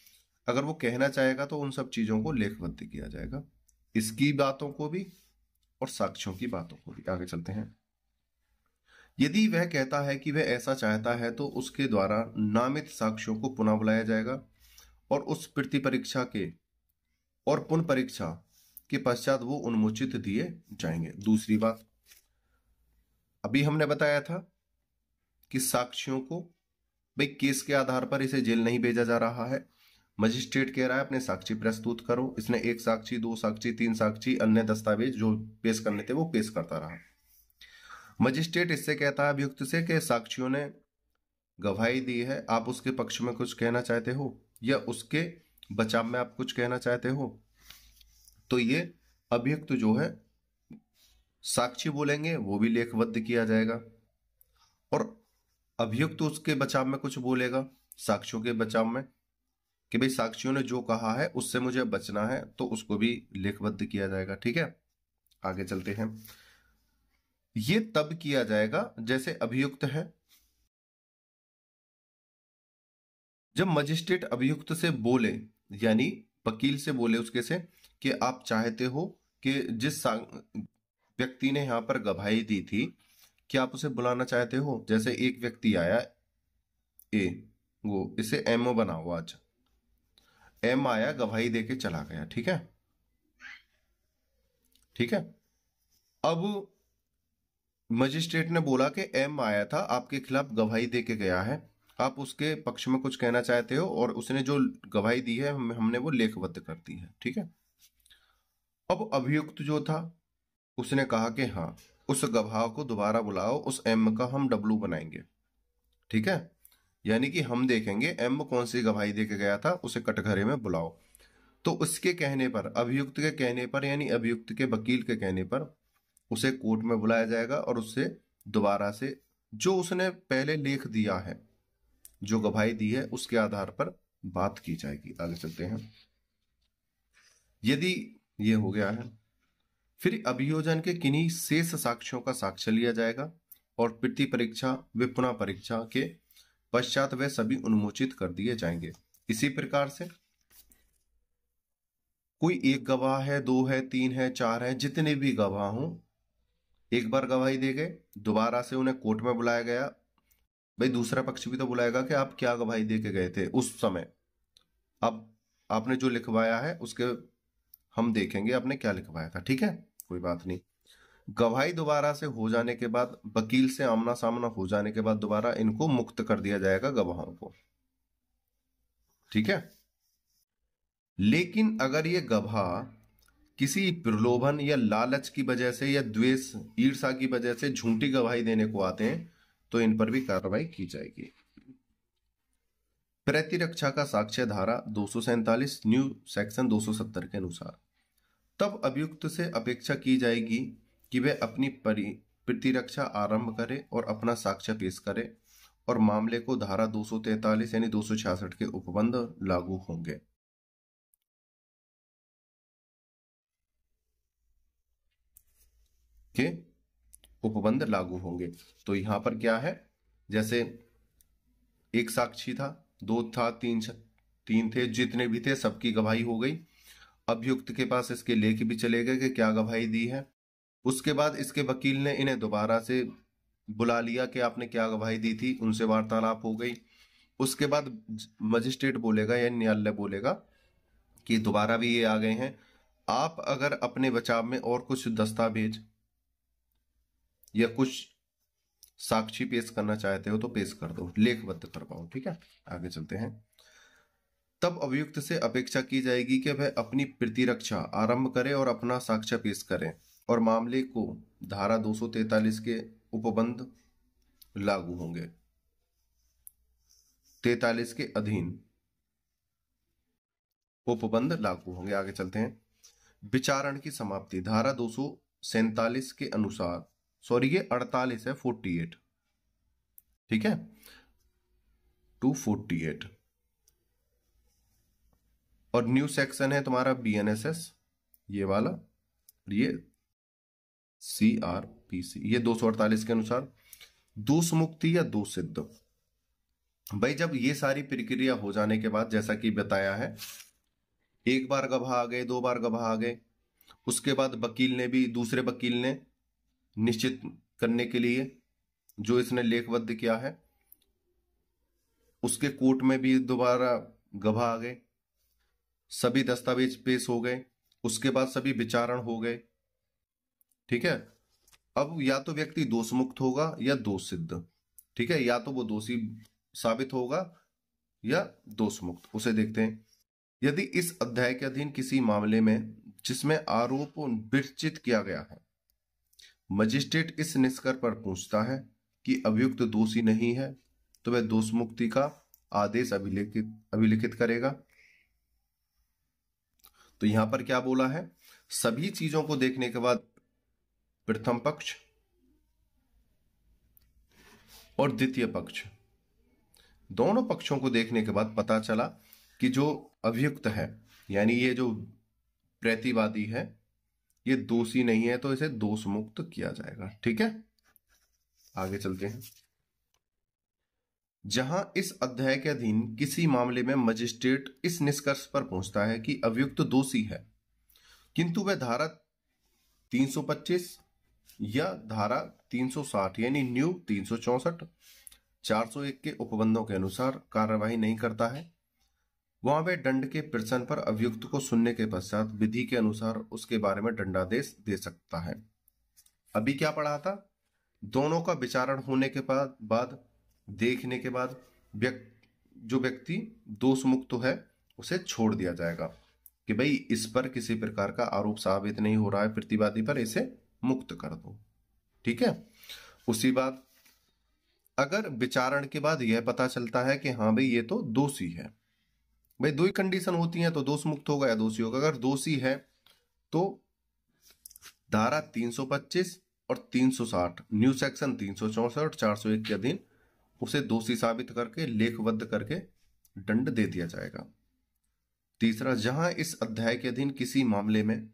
अगर वो कहना चाहेगा तो उन सब चीजों को लेखबद्ध किया जाएगा, इसकी बातों को भी और साक्ष्यों की बातों को भी। आगे चलते हैं, यदि वह कहता है कि वह ऐसा चाहता है तो उसके द्वारा नामित साक्ष्यों को पुनः बुलाया जाएगा और उस प्रति परीक्षा के और पुनः परीक्षा के पश्चात वो उन्मोचित दिए जाएंगे। दूसरी बात, अभी हमने बताया था कि साक्ष्यों को भाई केस के आधार पर इसे जेल नहीं भेजा जा रहा है। मजिस्ट्रेट कह रहा है अपने साक्षी प्रस्तुत करो, इसने एक साक्षी, दो साक्षी, तीन साक्षी, अन्य दस्तावेज जो पेश करने थे वो पेश करता रहा। मजिस्ट्रेट इससे कहता है अभियुक्त से कि साक्षियों ने गवाही दी है, आप उसके पक्ष में कुछ कहना चाहते हो या उसके बचाव में आप कुछ कहना चाहते हो। तो ये अभियुक्त जो है साक्षी बोलेंगे वो भी लेखबद्ध किया जाएगा, और अभियुक्त उसके बचाव में कुछ बोलेगा साक्षियों के बचाव में कि भाई साक्षियों ने जो कहा है उससे मुझे बचना है, तो उसको भी लेखबद्ध किया जाएगा। ठीक है, आगे चलते हैं। ये तब किया जाएगा जैसे अभियुक्त है, जब मजिस्ट्रेट अभियुक्त से बोले यानी वकील से बोले उसके से कि आप चाहते हो कि जिस व्यक्ति ने यहां पर गवाही दी थी क्या आप उसे बुलाना चाहते हो। जैसे एक व्यक्ति आया ए, वो इसे एमओ बना हुआ, आज एम आया गवाही देके चला गया। ठीक है, ठीक है। अब मजिस्ट्रेट ने बोला कि एम आया था आपके खिलाफ गवाही देके गया है, आप उसके पक्ष में कुछ कहना चाहते हो, और उसने जो गवाही दी है हमने वो लेखबद्ध कर दी है। ठीक है, अब अभियुक्त जो था उसने कहा कि हाँ उस गवाह को दोबारा बुलाओ, उस एम का हम डब्लू बनाएंगे। ठीक है, यानी कि हम देखेंगे एम कौन सी गवाही देके गया था, उसे कटघरे में बुलाओ। तो उसके कहने पर, अभियुक्त के कहने पर यानी अभियुक्त के वकील के कहने पर उसे कोर्ट में बुलाया जाएगा और उससे दोबारा से जो उसने पहले लेख दिया है, जो गवाही दी है, उसके आधार पर बात की जाएगी। आगे चलते हैं। यदि ये हो गया है, फिर अभियोजन के किन्हीं शेष साक्ष्यों का साक्ष्य लिया जाएगा और प्रति परीक्षा व पुनः परीक्षा के पश्चात वे सभी उन्मोचित कर दिए जाएंगे। इसी प्रकार से कोई एक गवाह है, दो है, तीन है, चार है, जितने भी गवाह हों एक बार गवाही दे गए, दोबारा से उन्हें कोर्ट में बुलाया गया। भाई दूसरा पक्ष भी तो बुलाएगा कि आप क्या गवाही दे के गए थे उस समय, अब आपने जो लिखवाया है उसके हम देखेंगे आपने क्या लिखवाया था। ठीक है, कोई बात नहीं। गवाही दोबारा से हो जाने के बाद, वकील से आमना सामना हो जाने के बाद दोबारा इनको मुक्त कर दिया जाएगा गवाहों को। ठीक है, लेकिन अगर ये गवाह किसी प्रलोभन या लालच की वजह से या द्वेष ईर्षा की वजह से झूठी गवाही देने को आते हैं तो इन पर भी कार्रवाई की जाएगी। प्रतिरक्षा का साक्ष्य धारा 247 न्यू सेक्शन 270 के अनुसार तब अभियुक्त से अपेक्षा की जाएगी कि वे अपनी प्रतिरक्षा आरंभ करे और अपना साक्ष्य पेश करे, और मामले को धारा 243 यानी 266 के उपबंध लागू होंगे। के उपबंध लागू होंगे। तो यहां पर क्या है, जैसे एक साक्षी था, दो था, तीन थे, जितने भी थे सबकी गवाही हो गई। अभियुक्त के पास इसके लेख भी चले गए कि क्या गवाही दी है। उसके बाद इसके वकील ने इन्हें दोबारा से बुला लिया कि आपने क्या गवाही दी थी, उनसे वार्तालाप हो गई। उसके बाद मजिस्ट्रेट बोलेगा या न्यायालय बोलेगा कि दोबारा भी ये आ गए हैं, आप अगर अपने बचाव में और कुछ दस्तावेज या कुछ साक्षी पेश करना चाहते हो तो पेश कर दो, लेखबद्ध करवाओ। ठीक है, आगे चलते हैं। तब अभियुक्त से अपेक्षा की जाएगी कि वह अपनी प्रतिरक्षा आरंभ करे और अपना साक्ष्य पेश करें, और मामले को धारा 243 के उपबंध लागू होंगे, 43 के अधीन उपबंध लागू होंगे। आगे चलते हैं। विचारण की समाप्ति धारा 247 के अनुसार, सॉरी ये 48 है, 48, ठीक है, 248, और न्यू सेक्शन है तुम्हारा बीएनएसएस ये वाला, ये सीआरपीसी, ये 248 के अनुसार दोष मुक्ति या दोष सिद्ध। भाई जब ये सारी प्रक्रिया हो जाने के बाद, जैसा कि बताया है, एक बार गवाह आ गए, दो बार गवाह आ गए, उसके बाद वकील ने भी, दूसरे वकील ने निश्चित करने के लिए जो इसने लेखबद्ध किया है, उसके कोर्ट में भी दोबारा गवाह आ गए, सभी दस्तावेज पेश हो गए, उसके बाद सभी विचारण हो गए। ठीक है, अब या तो व्यक्ति दोष मुक्त होगा या दोष सिद्ध। ठीक है, या तो वो दोषी साबित होगा या दोष मुक्त। उसे देखते हैं। यदि इस अध्याय के अधीन किसी मामले में जिसमें आरोप विरचित किया गया है, मजिस्ट्रेट इस निष्कर्ष पर पूछता है कि अभियुक्त दोषी नहीं है, तो वह दोष मुक्ति का आदेश अभिलिखित करेगा। तो यहां पर क्या बोला है, सभी चीजों को देखने के बाद प्रथम पक्ष और द्वितीय पक्ष दोनों पक्षों को देखने के बाद पता चला कि जो अभियुक्त है, यानी ये जो प्रतिवादी है, ये दोषी नहीं है, तो इसे दोष मुक्त किया जाएगा। ठीक है, आगे चलते हैं। जहां इस अध्याय के अधीन किसी मामले में मजिस्ट्रेट इस निष्कर्ष पर पहुंचता है कि अभियुक्त दोषी है, किंतु वह धारा 325 या धारा 360 यानी न्यू 364, 401 के उपबंधों के अनुसार कार्यवाही नहीं करता है, वहां वे दंड के प्रश्न पर अभियुक्त को सुनने के पश्चात विधि के अनुसार उसके बारे में दंडादेश दे सकता है। अभी क्या पढ़ा था, दोनों का विचारण होने के बाद देखने के बाद जो व्यक्ति दोष मुक्त है उसे छोड़ दिया जाएगा कि भाई इस पर किसी प्रकार का आरोप साबित नहीं हो रहा है, प्रतिवादी पर, इसे मुक्त कर दो। ठीक है, उसी बाद अगर विचारण के बाद यह पता चलता है कि हाँ भाई ये तो दोषी है, भाई दो ही कंडीशन होती हैं, तो दोष मुक्त होगा या दोषी होगा। अगर दोषी है तो धारा 325 और 360 न्यू सेक्शन 364 401 के अधीन उसे दोषी साबित करके लेखबद्ध करके दंड दे दिया जाएगा। तीसरा, जहां इस अध्याय के अधीन किसी मामले में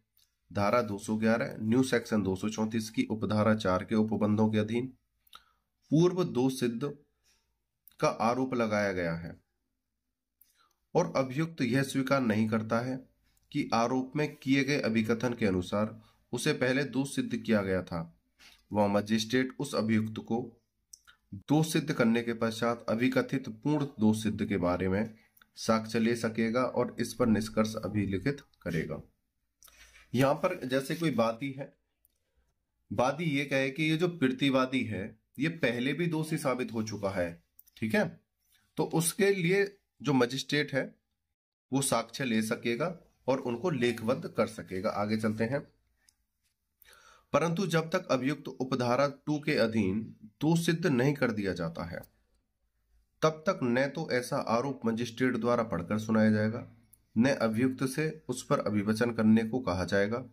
धारा 211 न्यू सेक्शन 234 की उपधारा 4 के उपबंधों के अधीन पूर्व दोष सिद्ध का आरोप लगाया गया है और अभियुक्त यह स्वीकार नहीं करता है कि आरोप में किए गए अभिकथन के अनुसार उसे पहले दोष सिद्ध किया गया था, वह मजिस्ट्रेट उस अभियुक्त को दोष सिद्ध करने के पश्चात अभिकथित पूर्ण दोष सिद्ध के बारे में साक्ष्य ले सकेगा और इस पर निष्कर्ष अभिलिखित करेगा। यहां पर जैसे कोई वादी है, वादी ये कहे कि ये जो प्रतिवादी है ये पहले भी दोषी साबित हो चुका है, ठीक है, तो उसके लिए जो मजिस्ट्रेट है वो साक्ष्य ले सकेगा और उनको लेखबद्ध कर सकेगा। आगे चलते हैं। परंतु जब तक अभियुक्त उपधारा 2 के अधीन दोष सिद्ध नहीं कर दिया जाता है, तब तक न तो ऐसा आरोप मजिस्ट्रेट द्वारा पढ़कर सुनाया जाएगा, न अभियुक्त से उस पर अभिवचन करने को कहा जाएगा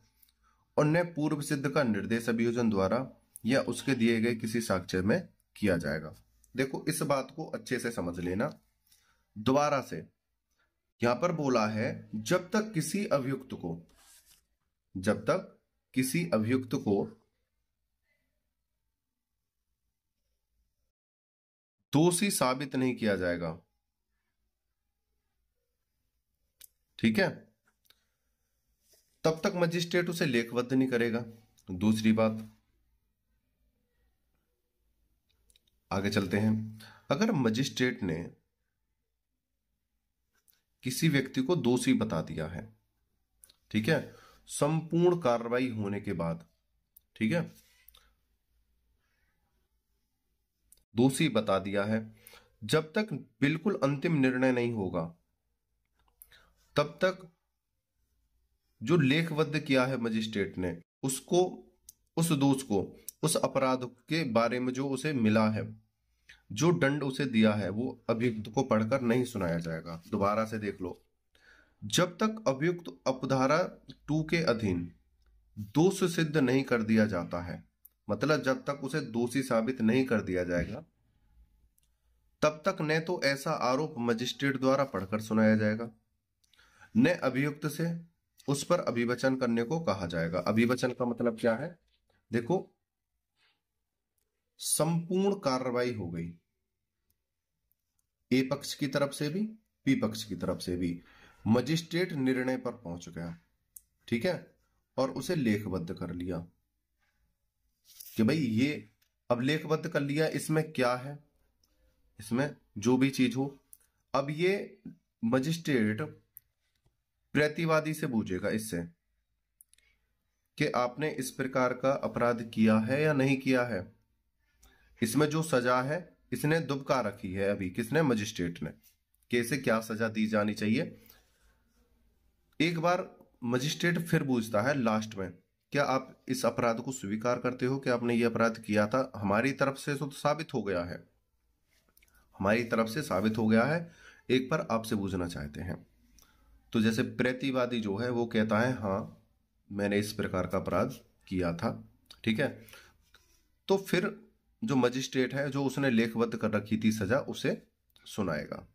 और न पूर्व सिद्ध का निर्देश अभियोजन द्वारा या उसके दिए गए किसी साक्ष्य में किया जाएगा। देखो इस बात को अच्छे से समझ लेना। दोबारा से यहां पर बोला है जब तक किसी अभियुक्त को दोषी साबित नहीं किया जाएगा, ठीक है, तब तक मजिस्ट्रेट उसे लेखबद्ध नहीं करेगा। दूसरी बात, आगे चलते हैं। अगर मजिस्ट्रेट ने किसी व्यक्ति को दोषी बता दिया है, ठीक है, संपूर्ण कार्रवाई होने के बाद, ठीक है, दोषी बता दिया है, जब तक बिल्कुल अंतिम निर्णय नहीं होगा तब तक जो लेखबद्ध किया है मजिस्ट्रेट ने उसको, उस दोष को, उस अपराध के बारे में जो उसे मिला है, जो दंड उसे दिया है, वो अभियुक्त को पढ़कर नहीं सुनाया जाएगा। दोबारा से देख लो, जब तक अभियुक्त उपधारा 2 के अधीन दोष सिद्ध नहीं कर दिया जाता है, मतलब जब तक उसे दोषी साबित नहीं कर दिया जाएगा, तब तक न तो ऐसा आरोप मजिस्ट्रेट द्वारा पढ़कर सुनाया जाएगा, न अभियुक्त से उस पर अभिवचन करने को कहा जाएगा। अभिवचन का मतलब क्या है, देखो संपूर्ण कार्रवाई हो गई, ए पक्ष की तरफ से भी बी पक्ष की तरफ से भी, मजिस्ट्रेट निर्णय पर पहुंच गया, ठीक है, और उसे लेखबद्ध कर लिया कि भाई ये अब लेखबद्ध कर लिया, इसमें क्या है, इसमें जो भी चीज हो, अब ये मजिस्ट्रेट प्रतिवादी से पूछेगा इससे कि आपने इस प्रकार का अपराध किया है या नहीं किया है। इसमें जो सजा है इसने दुबका रखी है अभी, किसने, मजिस्ट्रेट ने, कि इसे क्या सजा दी जानी चाहिए। एक बार मजिस्ट्रेट फिर पूछता है लास्ट में, क्या आप इस अपराध को स्वीकार करते हो कि आपने ये अपराध किया था। हमारी तरफ से तो साबित हो गया है, हमारी तरफ से साबित हो गया है, एक बार आपसे पूछना चाहते हैं। तो जैसे प्रतिवादी जो है वो कहता है हाँ मैंने इस प्रकार का अपराध किया था, ठीक है। तो फिर जो मजिस्ट्रेट है, जो उसने लेखबद्ध कर रखी थी सजा, उसे सुनाएगा।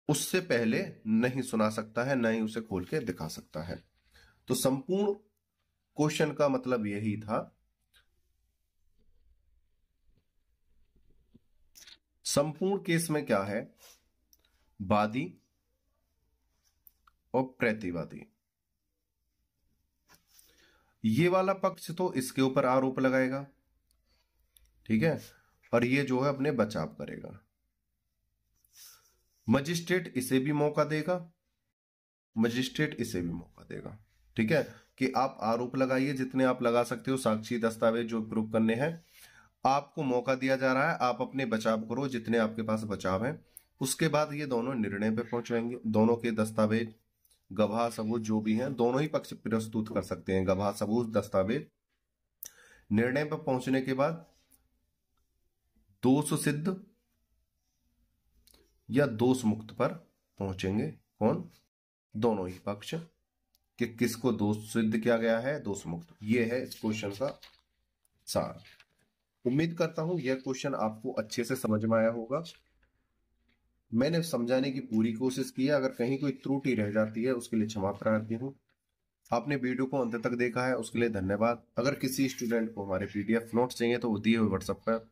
उससे पहले नहीं सुना सकता है, न ही उसे खोल के दिखा सकता है। तो संपूर्ण क्वेश्चन का मतलब यही था। संपूर्ण केस में क्या है, वादी और प्रतिवादी, ये वाला पक्ष तो इसके ऊपर आरोप लगाएगा, ठीक है, और ये जो है अपने बचाव करेगा। मजिस्ट्रेट इसे भी मौका देगा, मजिस्ट्रेट इसे भी मौका देगा, ठीक है, कि आप आरोप लगाइए जितने आप लगा सकते हो, साक्षी दस्तावेज जो प्रूव करने हैं, आपको मौका दिया जा रहा है, आप अपने बचाव करो जितने आपके पास बचाव है। उसके बाद ये दोनों निर्णय पे पहुंचेंगे, दोनों के दस्तावेज, गवाह सबूत जो भी हैं, दोनों ही पक्ष प्रस्तुत कर सकते हैं, गवाह सबूत दस्तावेज। निर्णय पर पहुंचने के बाद दोष सिद्ध या दोष मुक्त पर पहुंचेंगे, कौन, दोनों ही पक्ष, कि किसको दोष सिद्ध किया गया है, दोष मुक्त। ये है इस क्वेश्चन का सार। उम्मीद करता हूं यह क्वेश्चन आपको अच्छे से समझ में आया होगा। मैंने समझाने की पूरी कोशिश की है, अगर कहीं कोई त्रुटि रह जाती है उसके लिए क्षमा प्रार्थी हूं। आपने वीडियो को अंत तक देखा है उसके लिए धन्यवाद। अगर किसी स्टूडेंट को हमारे पीडीएफ नोट्स चाहिए तो वो दिए हुए व्हाट्सएप पर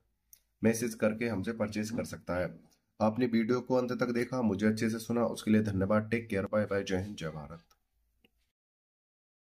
मैसेज करके हमसे परचेज कर सकता है। आपने वीडियो को अंत तक देखा, मुझे अच्छे से सुना, उसके लिए धन्यवाद। टेक केयर, बाय बाय, जय हिंद, जय भारत।